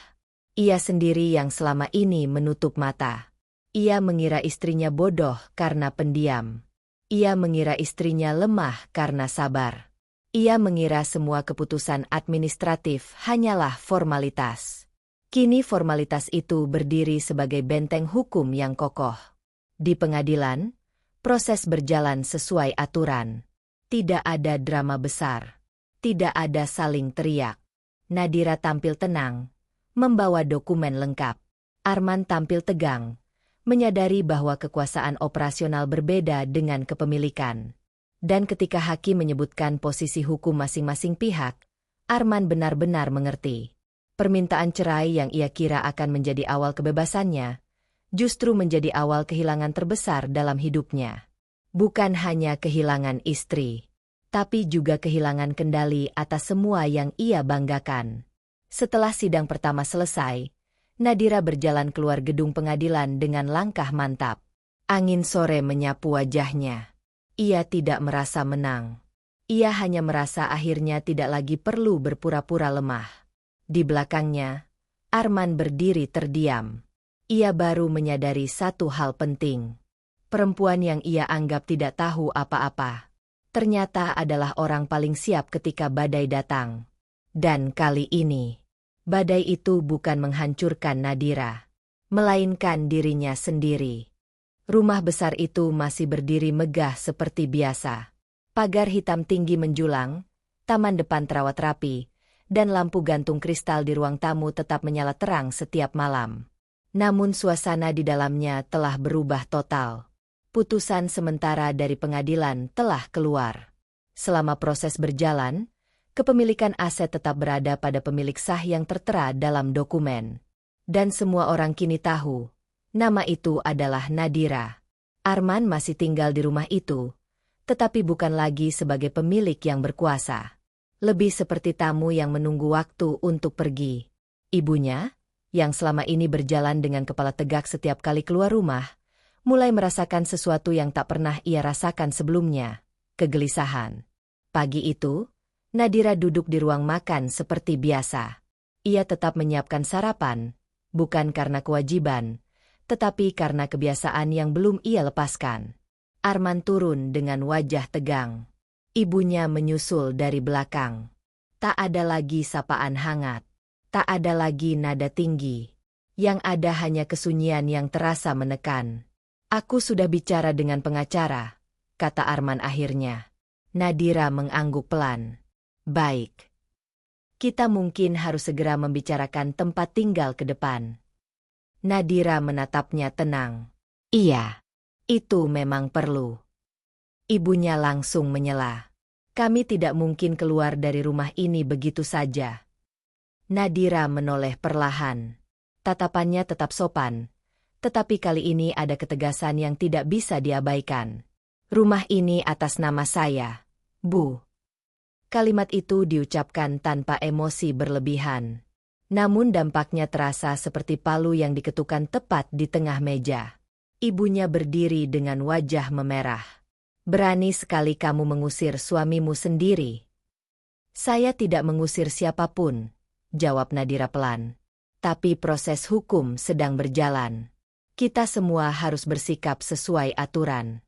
Ia sendiri yang selama ini menutup mata. Ia mengira istrinya bodoh karena pendiam. Ia mengira istrinya lemah karena sabar. Ia mengira semua keputusan administratif hanyalah formalitas. Kini formalitas itu berdiri sebagai benteng hukum yang kokoh. Di pengadilan, proses berjalan sesuai aturan. Tidak ada drama besar. Tidak ada saling teriak. Nadira tampil tenang, membawa dokumen lengkap. Arman tampil tegang, menyadari bahwa kekuasaan operasional berbeda dengan kepemilikan. Dan ketika hakim menyebutkan posisi hukum masing-masing pihak, Arman benar-benar mengerti. Permintaan cerai yang ia kira akan menjadi awal kebebasannya, justru menjadi awal kehilangan terbesar dalam hidupnya. Bukan hanya kehilangan istri, tapi juga kehilangan kendali atas semua yang ia banggakan. Setelah sidang pertama selesai, Nadira berjalan keluar gedung pengadilan dengan langkah mantap. Angin sore menyapu wajahnya. Ia tidak merasa menang. Ia hanya merasa akhirnya tidak lagi perlu berpura-pura lemah. Di belakangnya, Arman berdiri terdiam. Ia baru menyadari satu hal penting. Perempuan yang ia anggap tidak tahu apa-apa, ternyata adalah orang paling siap ketika badai datang. Dan kali ini, badai itu bukan menghancurkan Nadira, melainkan dirinya sendiri. Rumah besar itu masih berdiri megah seperti biasa. Pagar hitam tinggi menjulang, taman depan terawat rapi, dan lampu gantung kristal di ruang tamu tetap menyala terang setiap malam. Namun suasana di dalamnya telah berubah total. Putusan sementara dari pengadilan telah keluar. Selama proses berjalan, kepemilikan aset tetap berada pada pemilik sah yang tertera dalam dokumen. Dan semua orang kini tahu, nama itu adalah Nadira. Arman masih tinggal di rumah itu, tetapi bukan lagi sebagai pemilik yang berkuasa. Lebih seperti tamu yang menunggu waktu untuk pergi. Ibunya, yang selama ini berjalan dengan kepala tegak setiap kali keluar rumah, mulai merasakan sesuatu yang tak pernah ia rasakan sebelumnya, kegelisahan. Pagi itu, Nadira duduk di ruang makan seperti biasa. Ia tetap menyiapkan sarapan, bukan karena kewajiban, tetapi karena kebiasaan yang belum ia lepaskan. Arman turun dengan wajah tegang. Ibunya menyusul dari belakang. Tak ada lagi sapaan hangat. Tak ada lagi nada tinggi. Yang ada hanya kesunyian yang terasa menekan. "Aku sudah bicara dengan pengacara," kata Arman akhirnya. Nadira mengangguk pelan. "Baik. Kita mungkin harus segera membicarakan tempat tinggal ke depan." Nadira menatapnya tenang. "Iya, itu memang perlu." Ibunya langsung menyela. "Kami tidak mungkin keluar dari rumah ini begitu saja." Nadira menoleh perlahan. Tatapannya tetap sopan, tetapi kali ini ada ketegasan yang tidak bisa diabaikan. "Rumah ini atas nama saya, Bu." Kalimat itu diucapkan tanpa emosi berlebihan. Namun dampaknya terasa seperti palu yang diketukkan tepat di tengah meja. Ibunya berdiri dengan wajah memerah. "Berani sekali kamu mengusir suamimu sendiri." "Saya tidak mengusir siapapun," jawab Nadira pelan. "Tapi proses hukum sedang berjalan. Kita semua harus bersikap sesuai aturan."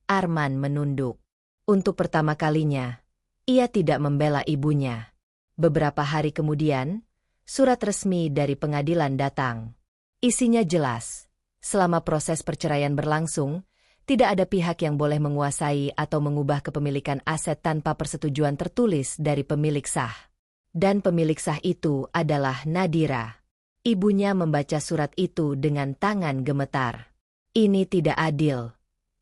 Arman menunduk. Untuk pertama kalinya, ia tidak membela ibunya. Beberapa hari kemudian, surat resmi dari pengadilan datang. Isinya jelas. Selama proses perceraian berlangsung, tidak ada pihak yang boleh menguasai atau mengubah kepemilikan aset tanpa persetujuan tertulis dari pemilik sah. Dan pemilik sah itu adalah Nadira. Ibunya membaca surat itu dengan tangan gemetar. "Ini tidak adil,"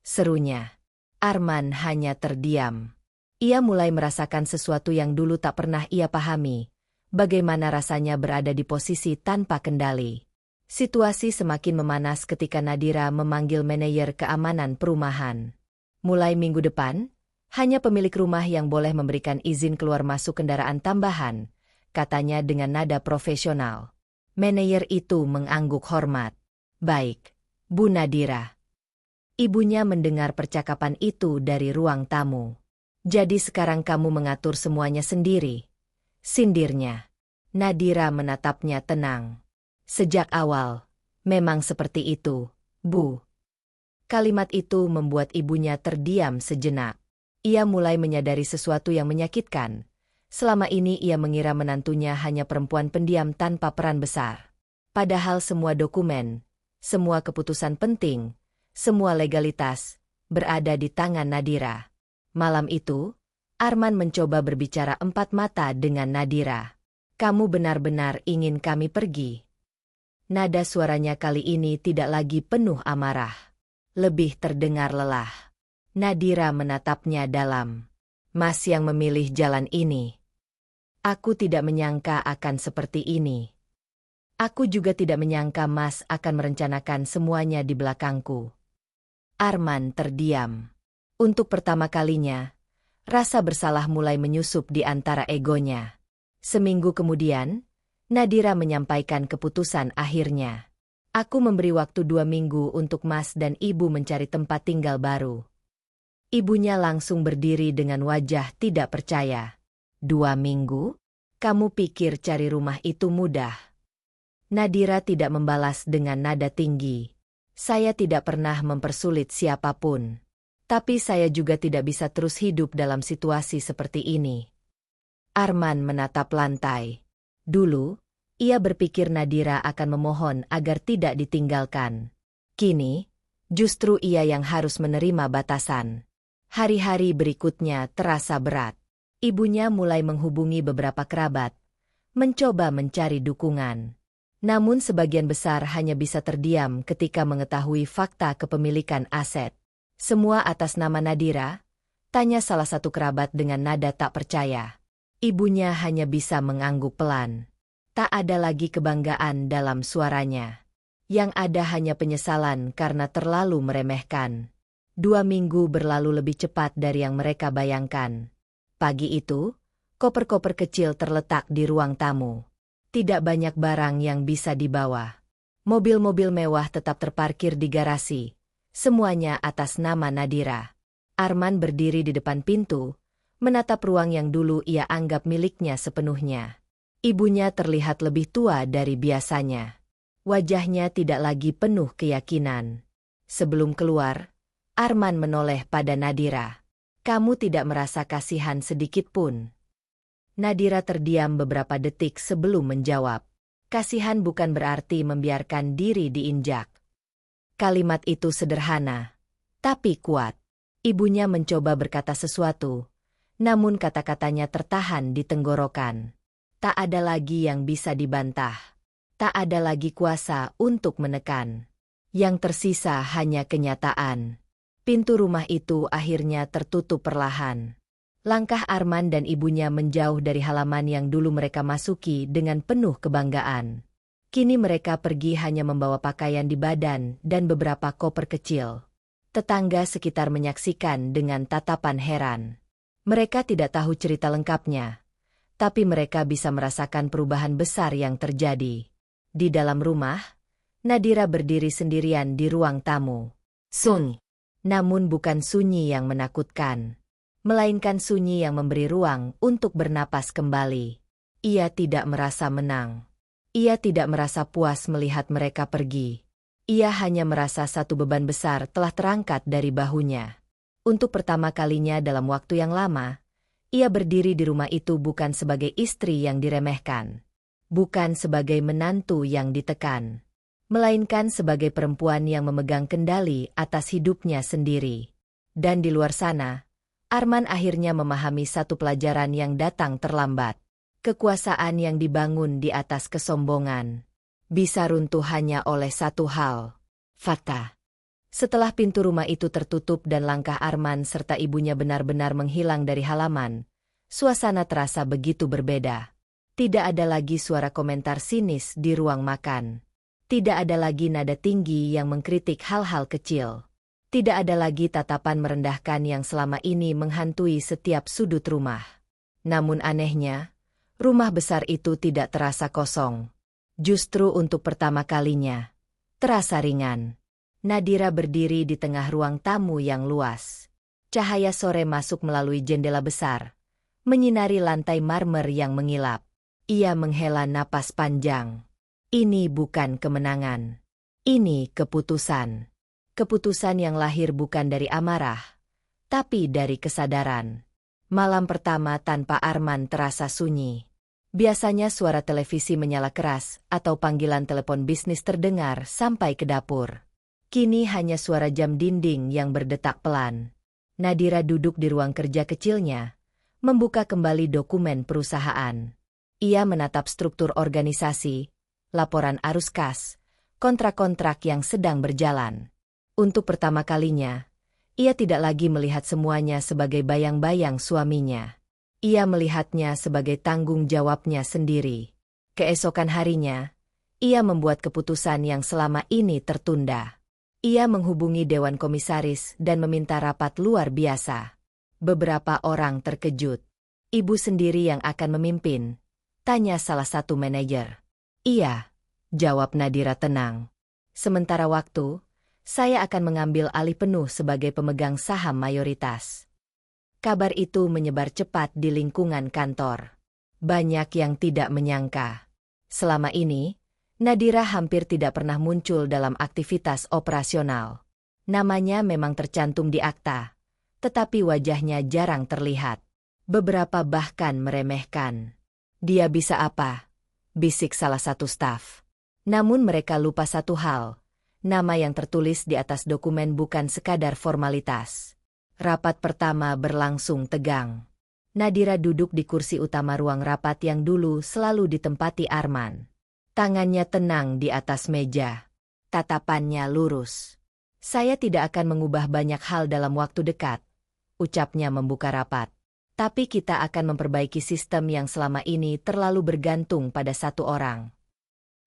serunya. Arman hanya terdiam. Ia mulai merasakan sesuatu yang dulu tak pernah ia pahami. Bagaimana rasanya berada di posisi tanpa kendali. Situasi semakin memanas ketika Nadira memanggil manajer keamanan perumahan. "Mulai minggu depan, hanya pemilik rumah yang boleh memberikan izin keluar masuk kendaraan tambahan," katanya dengan nada profesional. Manajer itu mengangguk hormat. "Baik, Bu Nadira." Ibunya mendengar percakapan itu dari ruang tamu. Jadi sekarang kamu mengatur semuanya sendiri, sindirnya. Nadira menatapnya tenang. Sejak awal, memang seperti itu, Bu. Kalimat itu membuat ibunya terdiam sejenak. Ia mulai menyadari sesuatu yang menyakitkan. Selama ini ia mengira menantunya hanya perempuan pendiam tanpa peran besar. Padahal semua dokumen, semua keputusan penting, semua legalitas, berada di tangan Nadira. Malam itu, Arman mencoba berbicara empat mata dengan Nadira. Kamu benar-benar ingin kami pergi? Nada suaranya kali ini tidak lagi penuh amarah. Lebih terdengar lelah. Nadira menatapnya dalam. Mas yang memilih jalan ini. Aku tidak menyangka akan seperti ini. Aku juga tidak menyangka Mas akan merencanakan semuanya di belakangku. Arman terdiam. Untuk pertama kalinya, rasa bersalah mulai menyusup di antara egonya. Seminggu kemudian, Nadira menyampaikan keputusan akhirnya. Aku memberi waktu 2 minggu untuk Mas dan Ibu mencari tempat tinggal baru. Ibunya langsung berdiri dengan wajah tidak percaya. 2 minggu? Kamu pikir cari rumah itu mudah? Nadira tidak membalas dengan nada tinggi. Saya tidak pernah mempersulit siapapun. Tapi saya juga tidak bisa terus hidup dalam situasi seperti ini. Arman menatap lantai. Dulu, ia berpikir Nadira akan memohon agar tidak ditinggalkan. Kini, justru ia yang harus menerima batasan. Hari-hari berikutnya terasa berat. Ibunya mulai menghubungi beberapa kerabat, mencoba mencari dukungan. Namun sebagian besar hanya bisa terdiam ketika mengetahui fakta kepemilikan aset. Semua atas nama Nadira? Tanya salah satu kerabat dengan nada tak percaya. Ibunya hanya bisa mengangguk pelan. Tak ada lagi kebanggaan dalam suaranya. Yang ada hanya penyesalan karena terlalu meremehkan. 2 minggu berlalu lebih cepat dari yang mereka bayangkan. Pagi itu, koper-koper kecil terletak di ruang tamu. Tidak banyak barang yang bisa dibawa. Mobil-mobil mewah tetap terparkir di garasi. Semuanya atas nama Nadira. Arman berdiri di depan pintu, menatap ruang yang dulu ia anggap miliknya sepenuhnya. Ibunya terlihat lebih tua dari biasanya. Wajahnya tidak lagi penuh keyakinan. Sebelum keluar, Arman menoleh pada Nadira. Kamu tidak merasa kasihan sedikit pun? Nadira terdiam beberapa detik sebelum menjawab. Kasihan bukan berarti membiarkan diri diinjak. Kalimat itu sederhana, tapi kuat. Ibunya mencoba berkata sesuatu, namun kata-katanya tertahan di tenggorokan. Tak ada lagi yang bisa dibantah. Tak ada lagi kuasa untuk menekan. Yang tersisa hanya kenyataan. Pintu rumah itu akhirnya tertutup perlahan. Langkah Arman dan ibunya menjauh dari halaman yang dulu mereka masuki dengan penuh kebanggaan. Kini mereka pergi hanya membawa pakaian di badan dan beberapa koper kecil. Tetangga sekitar menyaksikan dengan tatapan heran. Mereka tidak tahu cerita lengkapnya, tapi mereka bisa merasakan perubahan besar yang terjadi. Di dalam rumah, Nadira berdiri sendirian di ruang tamu. Sunyi. Namun bukan sunyi yang menakutkan. Melainkan sunyi yang memberi ruang untuk bernapas kembali. Ia tidak merasa menang. Ia tidak merasa puas melihat mereka pergi. Ia hanya merasa satu beban besar telah terangkat dari bahunya. Untuk pertama kalinya dalam waktu yang lama, ia berdiri di rumah itu bukan sebagai istri yang diremehkan. Bukan sebagai menantu yang ditekan. Melainkan sebagai perempuan yang memegang kendali atas hidupnya sendiri. Dan di luar sana, Arman akhirnya memahami satu pelajaran yang datang terlambat. Kekuasaan yang dibangun di atas kesombongan bisa runtuh hanya oleh satu hal. Fakta. Setelah pintu rumah itu tertutup dan langkah Arman serta ibunya benar-benar menghilang dari halaman, suasana terasa begitu berbeda. Tidak ada lagi suara komentar sinis di ruang makan. Tidak ada lagi nada tinggi yang mengkritik hal-hal kecil. Tidak ada lagi tatapan merendahkan yang selama ini menghantui setiap sudut rumah. Namun anehnya, rumah besar itu tidak terasa kosong. Justru untuk pertama kalinya, terasa ringan. Nadira berdiri di tengah ruang tamu yang luas. Cahaya sore masuk melalui jendela besar, menyinari lantai marmer yang mengilap. Ia menghela napas panjang. Ini bukan kemenangan. Ini keputusan. Keputusan yang lahir bukan dari amarah, tapi dari kesadaran. Malam pertama tanpa Arman terasa sunyi. Biasanya suara televisi menyala keras atau panggilan telepon bisnis terdengar sampai ke dapur. Kini hanya suara jam dinding yang berdetak pelan. Nadira duduk di ruang kerja kecilnya, membuka kembali dokumen perusahaan. Ia menatap struktur organisasi, laporan arus kas, kontrak-kontrak yang sedang berjalan. Untuk pertama kalinya, ia tidak lagi melihat semuanya sebagai bayang-bayang suaminya. Ia melihatnya sebagai tanggung jawabnya sendiri. Keesokan harinya, ia membuat keputusan yang selama ini tertunda. Ia menghubungi Dewan Komisaris dan meminta rapat luar biasa. Beberapa orang terkejut. Ibu sendiri yang akan memimpin? Tanya salah satu manajer. Iya, jawab Nadira tenang. Sementara waktu, saya akan mengambil alih penuh sebagai pemegang saham mayoritas. Kabar itu menyebar cepat di lingkungan kantor. Banyak yang tidak menyangka. Selama ini, Nadira hampir tidak pernah muncul dalam aktivitas operasional. Namanya memang tercantum di akta, tetapi wajahnya jarang terlihat. Beberapa bahkan meremehkan. Dia bisa apa? Bisik salah satu staf. Namun mereka lupa satu hal. Nama yang tertulis di atas dokumen bukan sekadar formalitas. Rapat pertama berlangsung tegang. Nadira duduk di kursi utama ruang rapat yang dulu selalu ditempati Arman. Tangannya tenang di atas meja. Tatapannya lurus. Saya tidak akan mengubah banyak hal dalam waktu dekat, ucapnya membuka rapat. Tapi kita akan memperbaiki sistem yang selama ini terlalu bergantung pada satu orang.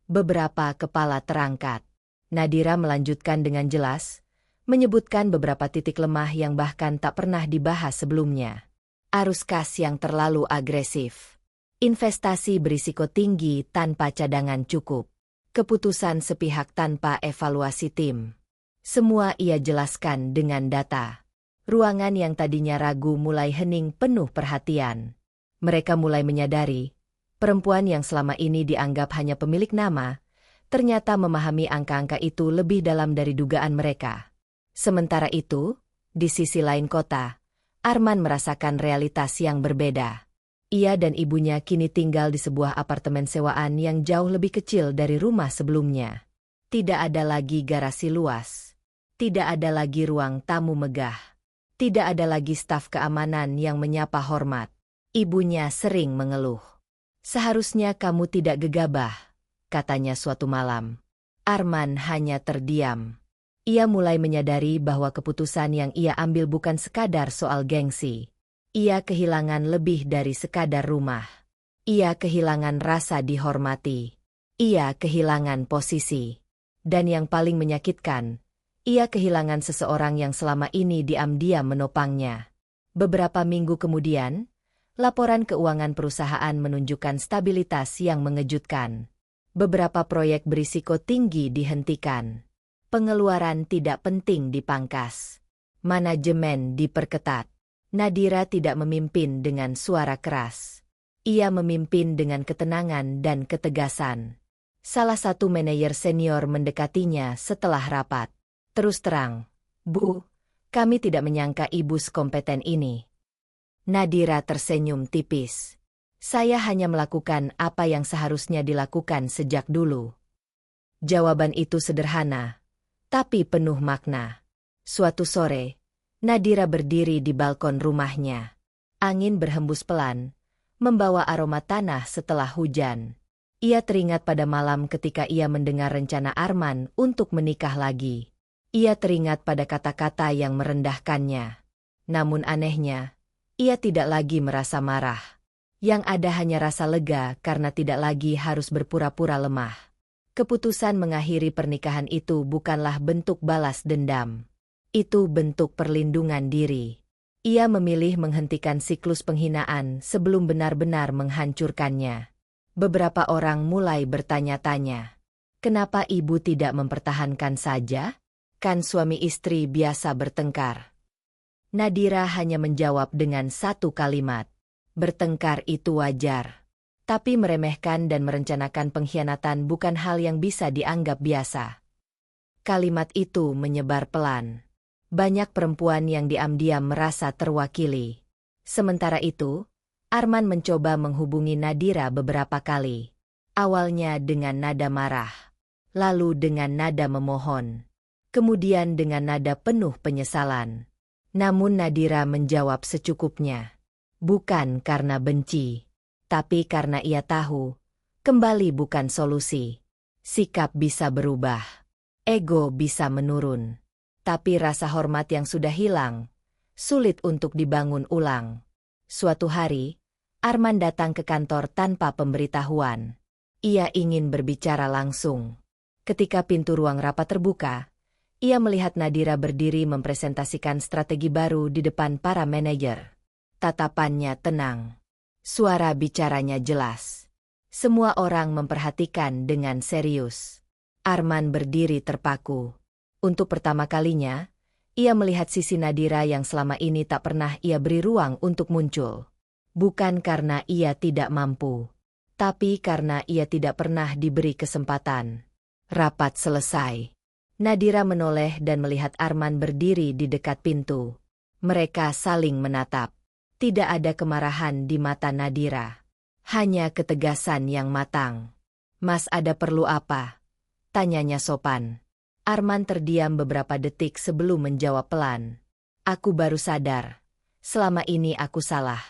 Beberapa kepala terangkat. Nadira melanjutkan dengan jelas, menyebutkan beberapa titik lemah yang bahkan tak pernah dibahas sebelumnya. Arus kas yang terlalu agresif. Investasi berisiko tinggi tanpa cadangan cukup. Keputusan sepihak tanpa evaluasi tim. Semua ia jelaskan dengan data. Ruangan yang tadinya ragu mulai hening penuh perhatian. Mereka mulai menyadari, perempuan yang selama ini dianggap hanya pemilik nama, ternyata memahami angka-angka itu lebih dalam dari dugaan mereka. Sementara itu, di sisi lain kota, Arman merasakan realitas yang berbeda. Ia dan ibunya kini tinggal di sebuah apartemen sewaan yang jauh lebih kecil dari rumah sebelumnya. Tidak ada lagi garasi luas. Tidak ada lagi ruang tamu megah. Tidak ada lagi staf keamanan yang menyapa hormat. Ibunya sering mengeluh. Seharusnya kamu tidak gegabah, katanya suatu malam. Arman hanya terdiam. Ia mulai menyadari bahwa keputusan yang ia ambil bukan sekadar soal gengsi. Ia kehilangan lebih dari sekadar rumah. Ia kehilangan rasa dihormati. Ia kehilangan posisi. Dan yang paling menyakitkan, ia kehilangan seseorang yang selama ini diam-diam menopangnya. Beberapa minggu kemudian, laporan keuangan perusahaan menunjukkan stabilitas yang mengejutkan. Beberapa proyek berisiko tinggi dihentikan. Pengeluaran tidak penting dipangkas. Manajemen diperketat. Nadira tidak memimpin dengan suara keras. Ia memimpin dengan ketenangan dan ketegasan. Salah satu manajer senior mendekatinya setelah rapat. Terus terang, Bu, kami tidak menyangka ibu sekompeten ini. Nadira tersenyum tipis. Saya hanya melakukan apa yang seharusnya dilakukan sejak dulu. Jawaban itu sederhana, tapi penuh makna. Suatu sore, Nadira berdiri di balkon rumahnya. Angin berhembus pelan, membawa aroma tanah setelah hujan. Ia teringat pada malam ketika ia mendengar rencana Arman untuk menikah lagi. Ia teringat pada kata-kata yang merendahkannya. Namun anehnya, ia tidak lagi merasa marah. Yang ada hanya rasa lega karena tidak lagi harus berpura-pura lemah. Keputusan mengakhiri pernikahan itu bukanlah bentuk balas dendam. Itu bentuk perlindungan diri. Ia memilih menghentikan siklus penghinaan sebelum benar-benar menghancurkannya. Beberapa orang mulai bertanya-tanya, kenapa ibu tidak mempertahankan saja? Kan suami istri biasa bertengkar. Nadira hanya menjawab dengan satu kalimat. Bertengkar itu wajar. Tapi meremehkan dan merencanakan pengkhianatan bukan hal yang bisa dianggap biasa. Kalimat itu menyebar pelan. Banyak perempuan yang diam-diam merasa terwakili. Sementara itu, Arman mencoba menghubungi Nadira beberapa kali. Awalnya dengan nada marah, lalu dengan nada memohon, kemudian dengan nada penuh penyesalan. Namun Nadira menjawab secukupnya. Bukan karena benci, tapi karena ia tahu, kembali bukan solusi. Sikap bisa berubah, ego bisa menurun. Tapi rasa hormat yang sudah hilang, sulit untuk dibangun ulang. Suatu hari, Arman datang ke kantor tanpa pemberitahuan. Ia ingin berbicara langsung. Ketika pintu ruang rapat terbuka, ia melihat Nadira berdiri mempresentasikan strategi baru di depan para manajer. Tatapannya tenang. Suara bicaranya jelas. Semua orang memperhatikan dengan serius. Arman berdiri terpaku. Untuk pertama kalinya, ia melihat sisi Nadira yang selama ini tak pernah ia beri ruang untuk muncul. Bukan karena ia tidak mampu, tapi karena ia tidak pernah diberi kesempatan. Rapat selesai. Nadira menoleh dan melihat Arman berdiri di dekat pintu. Mereka saling menatap. Tidak ada kemarahan di mata Nadira. Hanya ketegasan yang matang. "Mas, ada perlu apa?" tanyanya sopan. Arman terdiam beberapa detik sebelum menjawab pelan. "Aku baru sadar. Selama ini aku salah."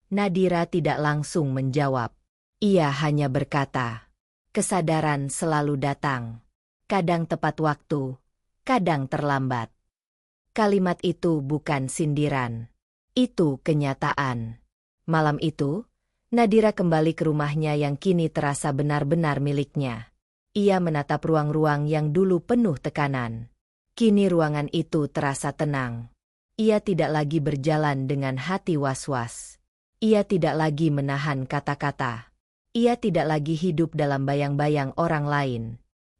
Nadira tidak langsung menjawab. Ia hanya berkata, "Kesadaran selalu datang. Kadang tepat waktu, kadang terlambat." Kalimat itu bukan sindiran. Itu kenyataan. Malam itu, Nadira kembali ke rumahnya yang kini terasa benar-benar miliknya. Ia menatap ruang-ruang yang dulu penuh tekanan. Kini ruangan itu terasa tenang. Ia tidak lagi berjalan dengan hati was-was. Ia tidak lagi menahan kata-kata. Ia tidak lagi hidup dalam bayang-bayang orang lain.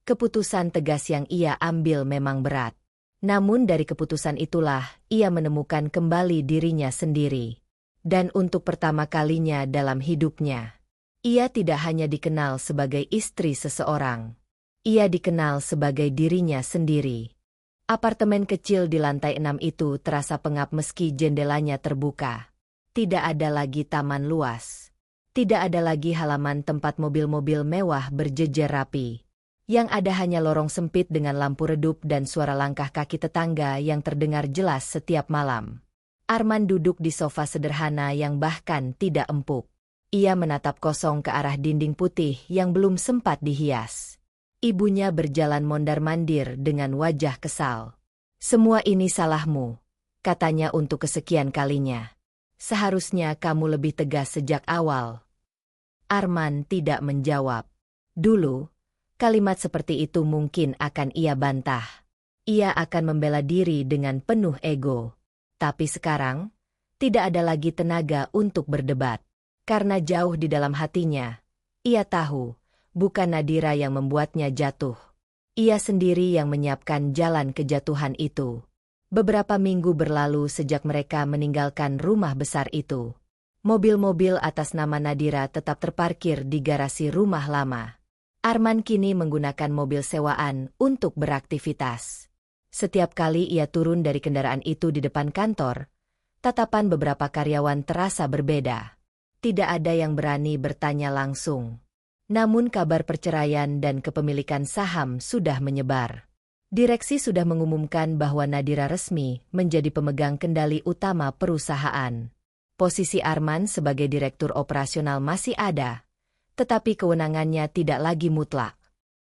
Keputusan tegas yang ia ambil memang berat. Namun dari keputusan itulah ia menemukan kembali dirinya sendiri. Dan untuk pertama kalinya dalam hidupnya, ia tidak hanya dikenal sebagai istri seseorang. Ia dikenal sebagai dirinya sendiri. Apartemen kecil di lantai 6 itu terasa pengap meski jendelanya terbuka. Tidak ada lagi taman luas. Tidak ada lagi halaman tempat mobil-mobil mewah berjejer rapi. Yang ada hanya lorong sempit dengan lampu redup dan suara langkah kaki tetangga yang terdengar jelas setiap malam. Arman duduk di sofa sederhana yang bahkan tidak empuk. Ia menatap kosong ke arah dinding putih yang belum sempat dihias. Ibunya berjalan mondar-mandir dengan wajah kesal. "Semua ini salahmu," katanya untuk kesekian kalinya. "Seharusnya kamu lebih tegas sejak awal." Arman tidak menjawab. Dulu, kalimat seperti itu mungkin akan ia bantah. Ia akan membela diri dengan penuh ego. Tapi sekarang, tidak ada lagi tenaga untuk berdebat. Karena jauh di dalam hatinya, ia tahu, bukan Nadira yang membuatnya jatuh. Ia sendiri yang menyiapkan jalan kejatuhan itu. Beberapa minggu berlalu sejak mereka meninggalkan rumah besar itu. Mobil-mobil atas nama Nadira tetap terparkir di garasi rumah lama. Arman kini menggunakan mobil sewaan untuk beraktivitas. Setiap kali ia turun dari kendaraan itu di depan kantor, tatapan beberapa karyawan terasa berbeda. Tidak ada yang berani bertanya langsung. Namun kabar perceraian dan kepemilikan saham sudah menyebar. Direksi sudah mengumumkan bahwa Nadira resmi menjadi pemegang kendali utama perusahaan. Posisi Arman sebagai direktur operasional masih ada, tetapi kewenangannya tidak lagi mutlak.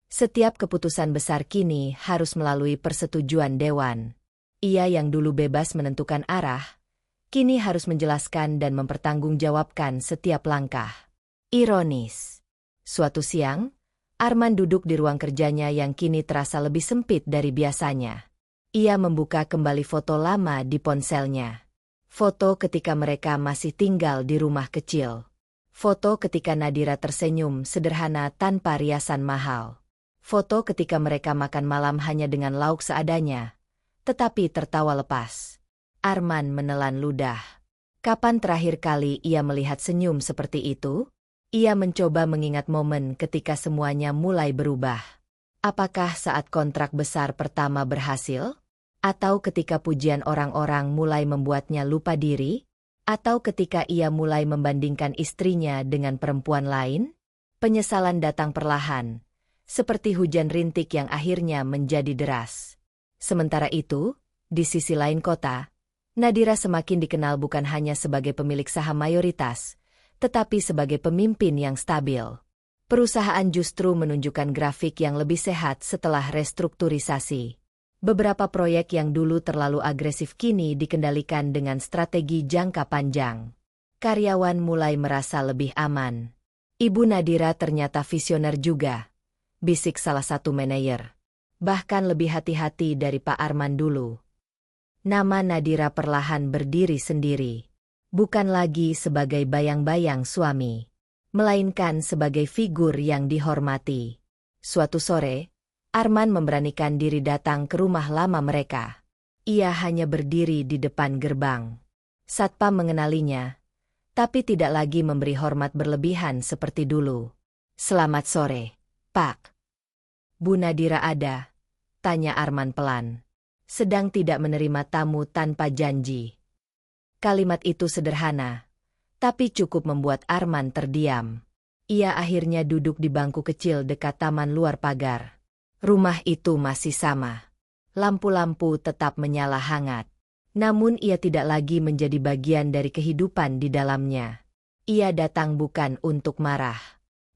Setiap keputusan besar kini harus melalui persetujuan dewan. Ia yang dulu bebas menentukan arah, kini harus menjelaskan dan mempertanggungjawabkan setiap langkah. Ironis. Suatu siang, Arman duduk di ruang kerjanya yang kini terasa lebih sempit dari biasanya. Ia membuka kembali foto lama di ponselnya. Foto ketika mereka masih tinggal di rumah kecil. Foto ketika Nadira tersenyum sederhana tanpa riasan mahal. Foto ketika mereka makan malam hanya dengan lauk seadanya, tetapi tertawa lepas. Arman menelan ludah. Kapan terakhir kali ia melihat senyum seperti itu? Ia mencoba mengingat momen ketika semuanya mulai berubah. Apakah saat kontrak besar pertama berhasil? Atau ketika pujian orang-orang mulai membuatnya lupa diri? Atau ketika ia mulai membandingkan istrinya dengan perempuan lain? Penyesalan datang perlahan, seperti hujan rintik yang akhirnya menjadi deras. Sementara itu, di sisi lain kota, Nadira semakin dikenal bukan hanya sebagai pemilik saham mayoritas, tetapi sebagai pemimpin yang stabil. Perusahaan justru menunjukkan grafik yang lebih sehat setelah restrukturisasi. Beberapa proyek yang dulu terlalu agresif kini dikendalikan dengan strategi jangka panjang. Karyawan mulai merasa lebih aman. Ibu Nadira ternyata visioner juga, bisik salah satu manajer. Bahkan lebih hati-hati dari Pak Arman dulu. Nama Nadira perlahan berdiri sendiri. Bukan lagi sebagai bayang-bayang suami, melainkan sebagai figur yang dihormati. Suatu sore, Arman memberanikan diri datang ke rumah lama mereka. Ia hanya berdiri di depan gerbang. Satpam mengenalinya, tapi tidak lagi memberi hormat berlebihan seperti dulu. "Selamat sore, Pak." "Bu Nadira ada?" tanya Arman pelan. Sedang tidak menerima tamu tanpa janji. Kalimat itu sederhana, tapi cukup membuat Arman terdiam. Ia akhirnya duduk di bangku kecil dekat taman luar pagar. Rumah itu masih sama. Lampu-lampu tetap menyala hangat. Namun ia tidak lagi menjadi bagian dari kehidupan di dalamnya. Ia datang bukan untuk marah.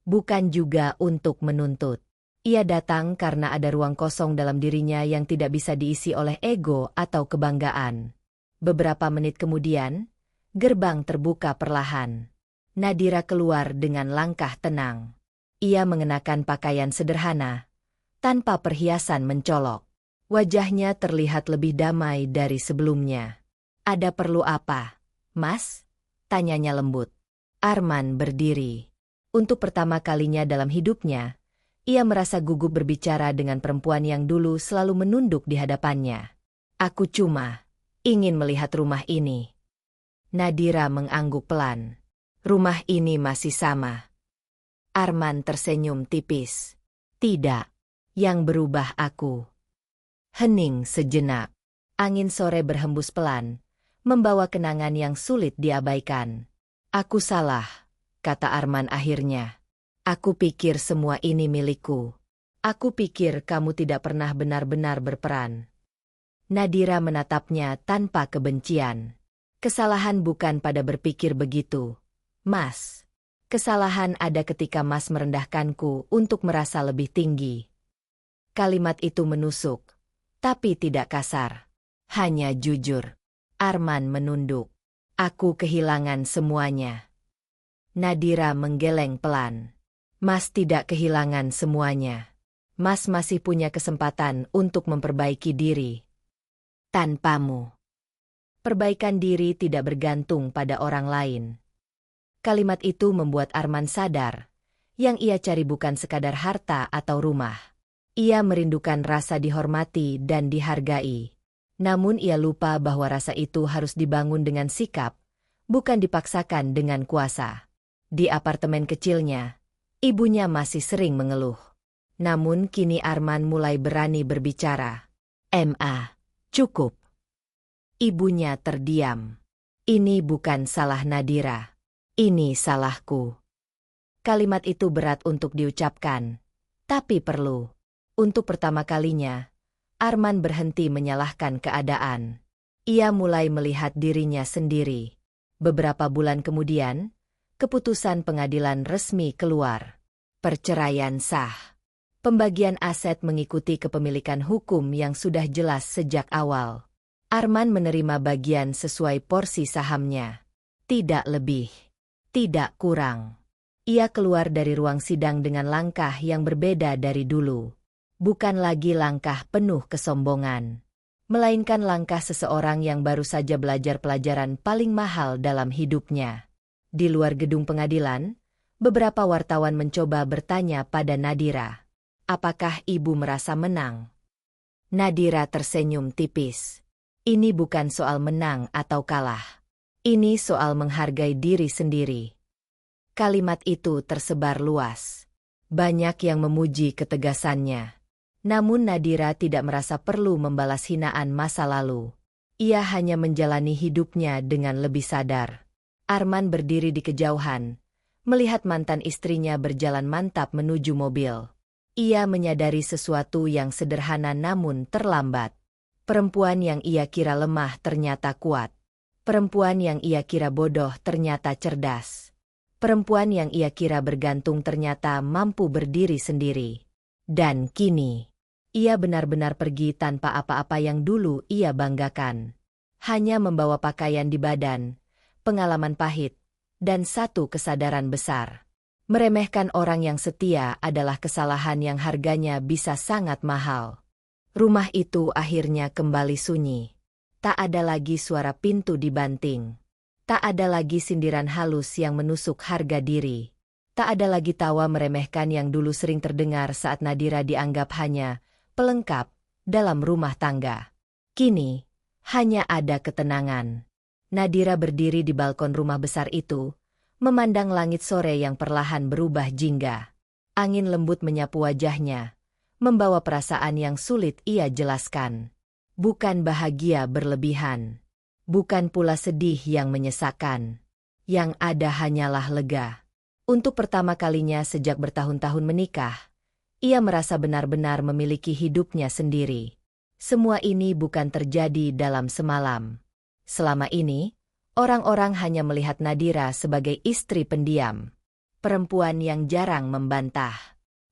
Bukan juga untuk menuntut. Ia datang karena ada ruang kosong dalam dirinya yang tidak bisa diisi oleh ego atau kebanggaan. Beberapa menit kemudian, gerbang terbuka perlahan. Nadira keluar dengan langkah tenang. Ia mengenakan pakaian sederhana, tanpa perhiasan mencolok. Wajahnya terlihat lebih damai dari sebelumnya. "Ada perlu apa, Mas?" tanyanya lembut. Arman berdiri. Untuk pertama kalinya dalam hidupnya, ia merasa gugup berbicara dengan perempuan yang dulu selalu menunduk di hadapannya. "Aku cuma ingin melihat rumah ini." Nadira mengangguk pelan. "Rumah ini masih sama." Arman tersenyum tipis. "Tidak, yang berubah aku." Hening sejenak. Angin sore berhembus pelan, membawa kenangan yang sulit diabaikan. "Aku salah," kata Arman akhirnya. "Aku pikir semua ini milikku. Aku pikir kamu tidak pernah benar-benar berperan." Nadira menatapnya tanpa kebencian. "Kesalahan bukan pada berpikir begitu, Mas. Kesalahan ada ketika Mas merendahkanku untuk merasa lebih tinggi." Kalimat itu menusuk, tapi tidak kasar. Hanya jujur. Arman menunduk. "Aku kehilangan semuanya." Nadira menggeleng pelan. "Mas tidak kehilangan semuanya. Mas masih punya kesempatan untuk memperbaiki diri. Tanpamu, perbaikan diri tidak bergantung pada orang lain." Kalimat itu membuat Arman sadar, yang ia cari bukan sekadar harta atau rumah. Ia merindukan rasa dihormati dan dihargai. Namun ia lupa bahwa rasa itu harus dibangun dengan sikap, bukan dipaksakan dengan kuasa. Di apartemen kecilnya, ibunya masih sering mengeluh. Namun kini Arman mulai berani berbicara. Cukup." Ibunya terdiam. "Ini bukan salah Nadira. Ini salahku." Kalimat itu berat untuk diucapkan, tapi perlu. Untuk pertama kalinya, Arman berhenti menyalahkan keadaan. Ia mulai melihat dirinya sendiri. Beberapa bulan kemudian, keputusan pengadilan resmi keluar. Perceraian sah. Pembagian aset mengikuti kepemilikan hukum yang sudah jelas sejak awal. Arman menerima bagian sesuai porsi sahamnya. Tidak lebih. Tidak kurang. Ia keluar dari ruang sidang dengan langkah yang berbeda dari dulu. Bukan lagi langkah penuh kesombongan, melainkan langkah seseorang yang baru saja belajar pelajaran paling mahal dalam hidupnya. Di luar gedung pengadilan, beberapa wartawan mencoba bertanya pada Nadira. apakah ibu merasa menang? Nadira tersenyum tipis. Ini bukan soal menang atau kalah. Ini soal menghargai diri sendiri. Kalimat itu tersebar luas. Banyak yang memuji ketegasannya. Namun Nadira tidak merasa perlu membalas hinaan masa lalu. Ia hanya menjalani hidupnya dengan lebih sadar. Arman berdiri di kejauhan, melihat mantan istrinya berjalan mantap menuju mobil. Ia menyadari sesuatu yang sederhana namun terlambat. Perempuan yang ia kira lemah ternyata kuat. Perempuan yang ia kira bodoh ternyata cerdas. Perempuan yang ia kira bergantung ternyata mampu berdiri sendiri. Dan kini, ia benar-benar pergi tanpa apa-apa yang dulu ia banggakan. Hanya membawa pakaian di badan, pengalaman pahit, dan satu kesadaran besar. Meremehkan orang yang setia adalah kesalahan yang harganya bisa sangat mahal. Rumah itu akhirnya kembali sunyi. Tak ada lagi suara pintu dibanting. Tak ada lagi sindiran halus yang menusuk harga diri. Tak ada lagi tawa meremehkan yang dulu sering terdengar saat Nadira dianggap hanya pelengkap dalam rumah tangga. Kini, hanya ada ketenangan. Nadira berdiri di balkon rumah besar itu, memandang langit sore yang perlahan berubah jingga. Angin lembut menyapu wajahnya, membawa perasaan yang sulit ia jelaskan. Bukan bahagia berlebihan. Bukan pula sedih yang menyesakkan. Yang ada hanyalah lega. Untuk pertama kalinya sejak bertahun-tahun menikah, ia merasa benar-benar memiliki hidupnya sendiri. Semua ini bukan terjadi dalam semalam. Selama ini, orang-orang hanya melihat Nadira sebagai istri pendiam. Perempuan yang jarang membantah.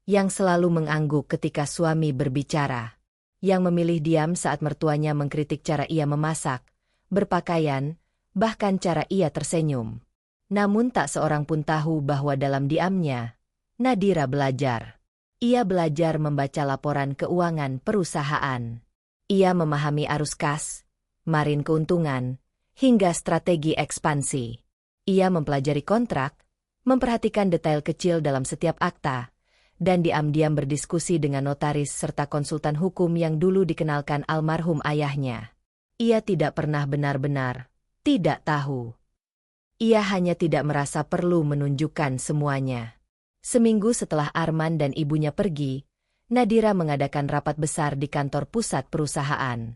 Yang selalu mengangguk ketika suami berbicara. Yang memilih diam saat mertuanya mengkritik cara ia memasak, berpakaian, bahkan cara ia tersenyum. Namun tak seorang pun tahu bahwa dalam diamnya, Nadira belajar. Ia belajar membaca laporan keuangan perusahaan. Ia memahami arus kas, margin keuntungan, hingga strategi ekspansi. Ia mempelajari kontrak, memperhatikan detail kecil dalam setiap akta, dan diam-diam berdiskusi dengan notaris serta konsultan hukum yang dulu dikenalkan almarhum ayahnya. Ia tidak pernah benar-benar tidak tahu. Ia hanya tidak merasa perlu menunjukkan semuanya. Seminggu setelah Arman dan ibunya pergi, Nadira mengadakan rapat besar di kantor pusat perusahaan.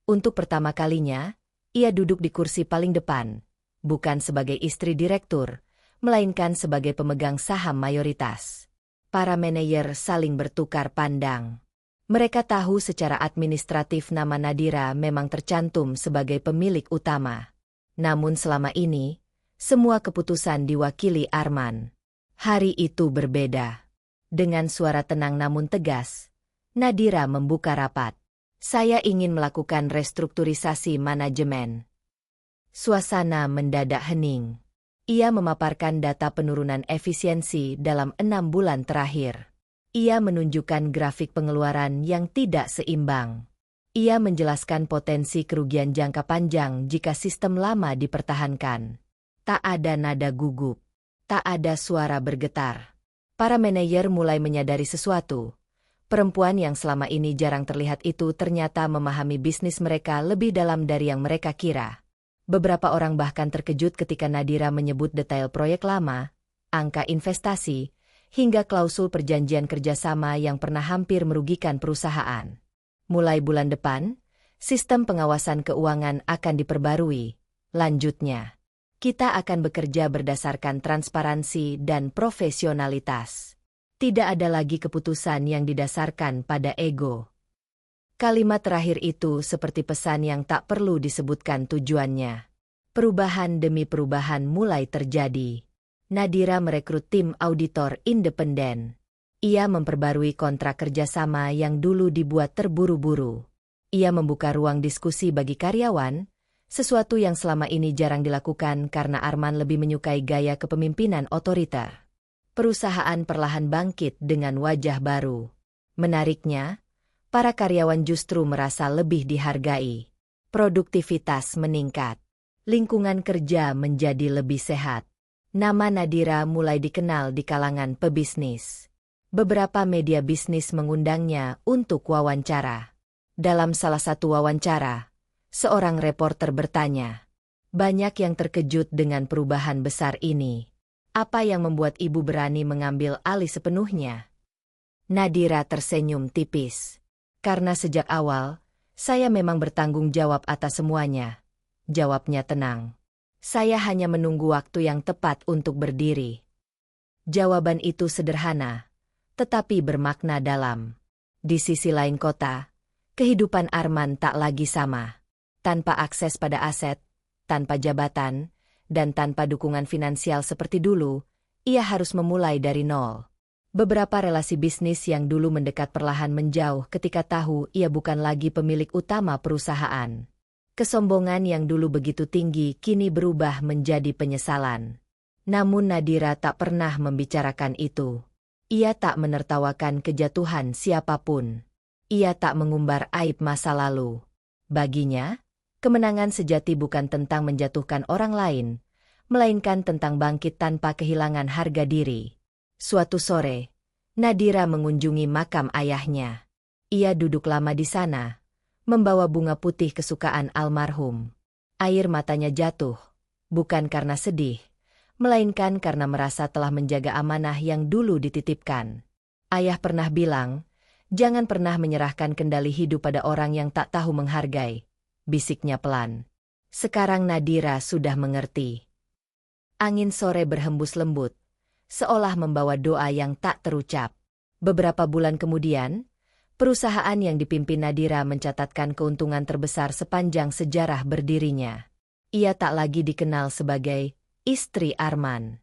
Untuk pertama kalinya, ia duduk di kursi paling depan, bukan sebagai istri direktur, melainkan sebagai pemegang saham mayoritas. Para manajer saling bertukar pandang. Mereka tahu secara administratif nama Nadira memang tercantum sebagai pemilik utama. Namun selama ini, semua keputusan diwakili Arman. Hari itu berbeda. Dengan suara tenang namun tegas, Nadira membuka rapat. Saya ingin melakukan restrukturisasi manajemen. Suasana mendadak hening. Ia memaparkan data penurunan efisiensi dalam 6 bulan terakhir. Ia menunjukkan grafik pengeluaran yang tidak seimbang. Ia menjelaskan potensi kerugian jangka panjang jika sistem lama dipertahankan. Tak ada nada gugup. Tak ada suara bergetar. Para manajer mulai menyadari sesuatu. Perempuan yang selama ini jarang terlihat itu ternyata memahami bisnis mereka lebih dalam dari yang mereka kira. Beberapa orang bahkan terkejut ketika Nadira menyebut detail proyek lama, angka investasi, hingga klausul perjanjian kerjasama yang pernah hampir merugikan perusahaan. Mulai bulan depan, sistem pengawasan keuangan akan diperbarui. Lanjutnya, kita akan bekerja berdasarkan transparansi dan profesionalitas. Tidak ada lagi keputusan yang didasarkan pada ego. Kalimat terakhir itu seperti pesan yang tak perlu disebutkan tujuannya. Perubahan demi perubahan mulai terjadi. Nadira merekrut tim auditor independen. Ia memperbarui kontrak kerjasama yang dulu dibuat terburu-buru. Ia membuka ruang diskusi bagi karyawan, sesuatu yang selama ini jarang dilakukan karena Arman lebih menyukai gaya kepemimpinan otoriter. Perusahaan perlahan bangkit dengan wajah baru. Menariknya, para karyawan justru merasa lebih dihargai. Produktivitas meningkat. Lingkungan kerja menjadi lebih sehat. Nama Nadira mulai dikenal di kalangan pebisnis. Beberapa media bisnis mengundangnya untuk wawancara. Dalam salah satu wawancara, seorang reporter bertanya, "Banyak yang terkejut dengan perubahan besar ini. Apa yang membuat ibu berani mengambil alih sepenuhnya?" Nadira tersenyum tipis. "Karena sejak awal, saya memang bertanggung jawab atas semuanya," jawabnya tenang. "Saya hanya menunggu waktu yang tepat untuk berdiri." Jawaban itu sederhana, tetapi bermakna dalam. Di sisi lain kota, kehidupan Arman tak lagi sama. Tanpa akses pada aset, tanpa jabatan, dan tanpa dukungan finansial seperti dulu, ia harus memulai dari nol. Beberapa relasi bisnis yang dulu mendekat perlahan menjauh ketika tahu ia bukan lagi pemilik utama perusahaan. Kesombongan yang dulu begitu tinggi kini berubah menjadi penyesalan. Namun Nadira tak pernah membicarakan itu. Ia tak menertawakan kejatuhan siapapun. Ia tak mengumbar aib masa lalu. Baginya, kemenangan sejati bukan tentang menjatuhkan orang lain, melainkan tentang bangkit tanpa kehilangan harga diri. Suatu sore, Nadira mengunjungi makam ayahnya. Ia duduk lama di sana, membawa bunga putih kesukaan almarhum. Air matanya jatuh, bukan karena sedih, melainkan karena merasa telah menjaga amanah yang dulu dititipkan. Ayah pernah bilang, "Jangan pernah menyerahkan kendali hidup pada orang yang tak tahu menghargai," bisiknya pelan. Sekarang Nadira sudah mengerti. Angin sore berhembus lembut, seolah membawa doa yang tak terucap. Beberapa bulan kemudian, perusahaan yang dipimpin Nadira mencatatkan keuntungan terbesar sepanjang sejarah berdirinya. Ia tak lagi dikenal sebagai istri Arman.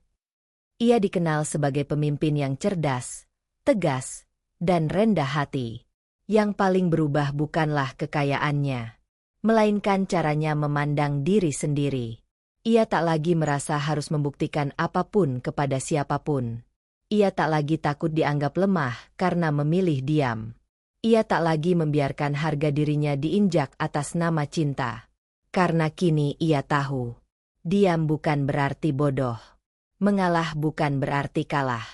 Ia dikenal sebagai pemimpin yang cerdas, tegas, dan rendah hati. Yang paling berubah bukanlah kekayaannya, melainkan caranya memandang diri sendiri. Ia tak lagi merasa harus membuktikan apapun kepada siapapun. Ia tak lagi takut dianggap lemah karena memilih diam. Ia tak lagi membiarkan harga dirinya diinjak atas nama cinta. Karena kini ia tahu, diam bukan berarti bodoh. Mengalah bukan berarti kalah.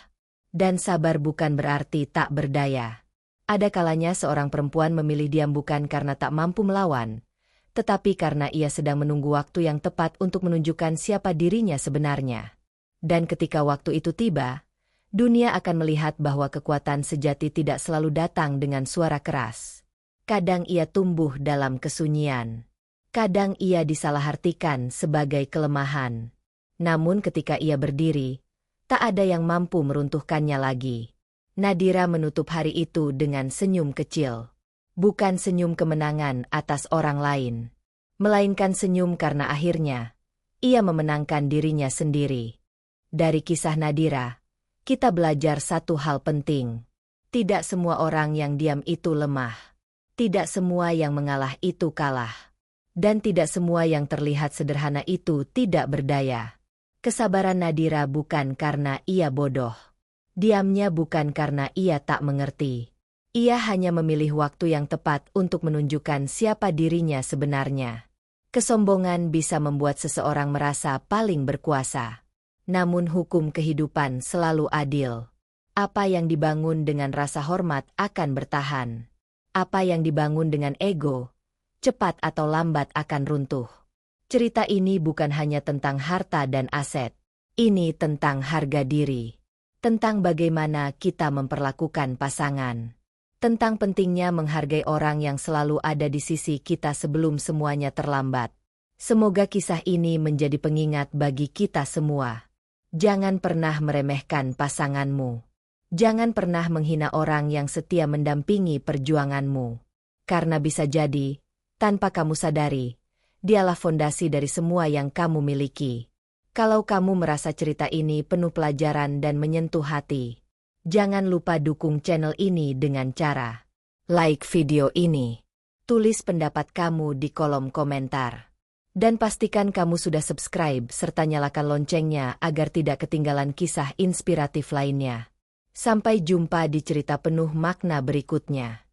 Dan sabar bukan berarti tak berdaya. Ada kalanya seorang perempuan memilih diam bukan karena tak mampu melawan, tetapi karena ia sedang menunggu waktu yang tepat untuk menunjukkan siapa dirinya sebenarnya. Dan ketika waktu itu tiba, dunia akan melihat bahwa kekuatan sejati tidak selalu datang dengan suara keras. Kadang ia tumbuh dalam kesunyian. Kadang ia disalahartikan sebagai kelemahan. Namun ketika ia berdiri, tak ada yang mampu meruntuhkannya lagi. Nadira menutup hari itu dengan senyum kecil. Bukan senyum kemenangan atas orang lain, melainkan senyum karena akhirnya ia memenangkan dirinya sendiri. Dari kisah Nadira, kita belajar satu hal penting. Tidak semua orang yang diam itu lemah. Tidak semua yang mengalah itu kalah. Dan tidak semua yang terlihat sederhana itu tidak berdaya. Kesabaran Nadira bukan karena ia bodoh. Diamnya bukan karena ia tak mengerti. Ia hanya memilih waktu yang tepat untuk menunjukkan siapa dirinya sebenarnya. Kesombongan bisa membuat seseorang merasa paling berkuasa. Namun hukum kehidupan selalu adil. Apa yang dibangun dengan rasa hormat akan bertahan. Apa yang dibangun dengan ego, cepat atau lambat akan runtuh. Cerita ini bukan hanya tentang harta dan aset. Ini tentang harga diri. Tentang bagaimana kita memperlakukan pasangan. Tentang pentingnya menghargai orang yang selalu ada di sisi kita sebelum semuanya terlambat. Semoga kisah ini menjadi pengingat bagi kita semua. Jangan pernah meremehkan pasanganmu. Jangan pernah menghina orang yang setia mendampingi perjuanganmu. Karena bisa jadi, tanpa kamu sadari, dialah fondasi dari semua yang kamu miliki. Kalau kamu merasa cerita ini penuh pelajaran dan menyentuh hati, jangan lupa dukung channel ini dengan cara like video ini, tulis pendapat kamu di kolom komentar, dan pastikan kamu sudah subscribe serta nyalakan loncengnya agar tidak ketinggalan kisah inspiratif lainnya. Sampai jumpa di cerita penuh makna berikutnya.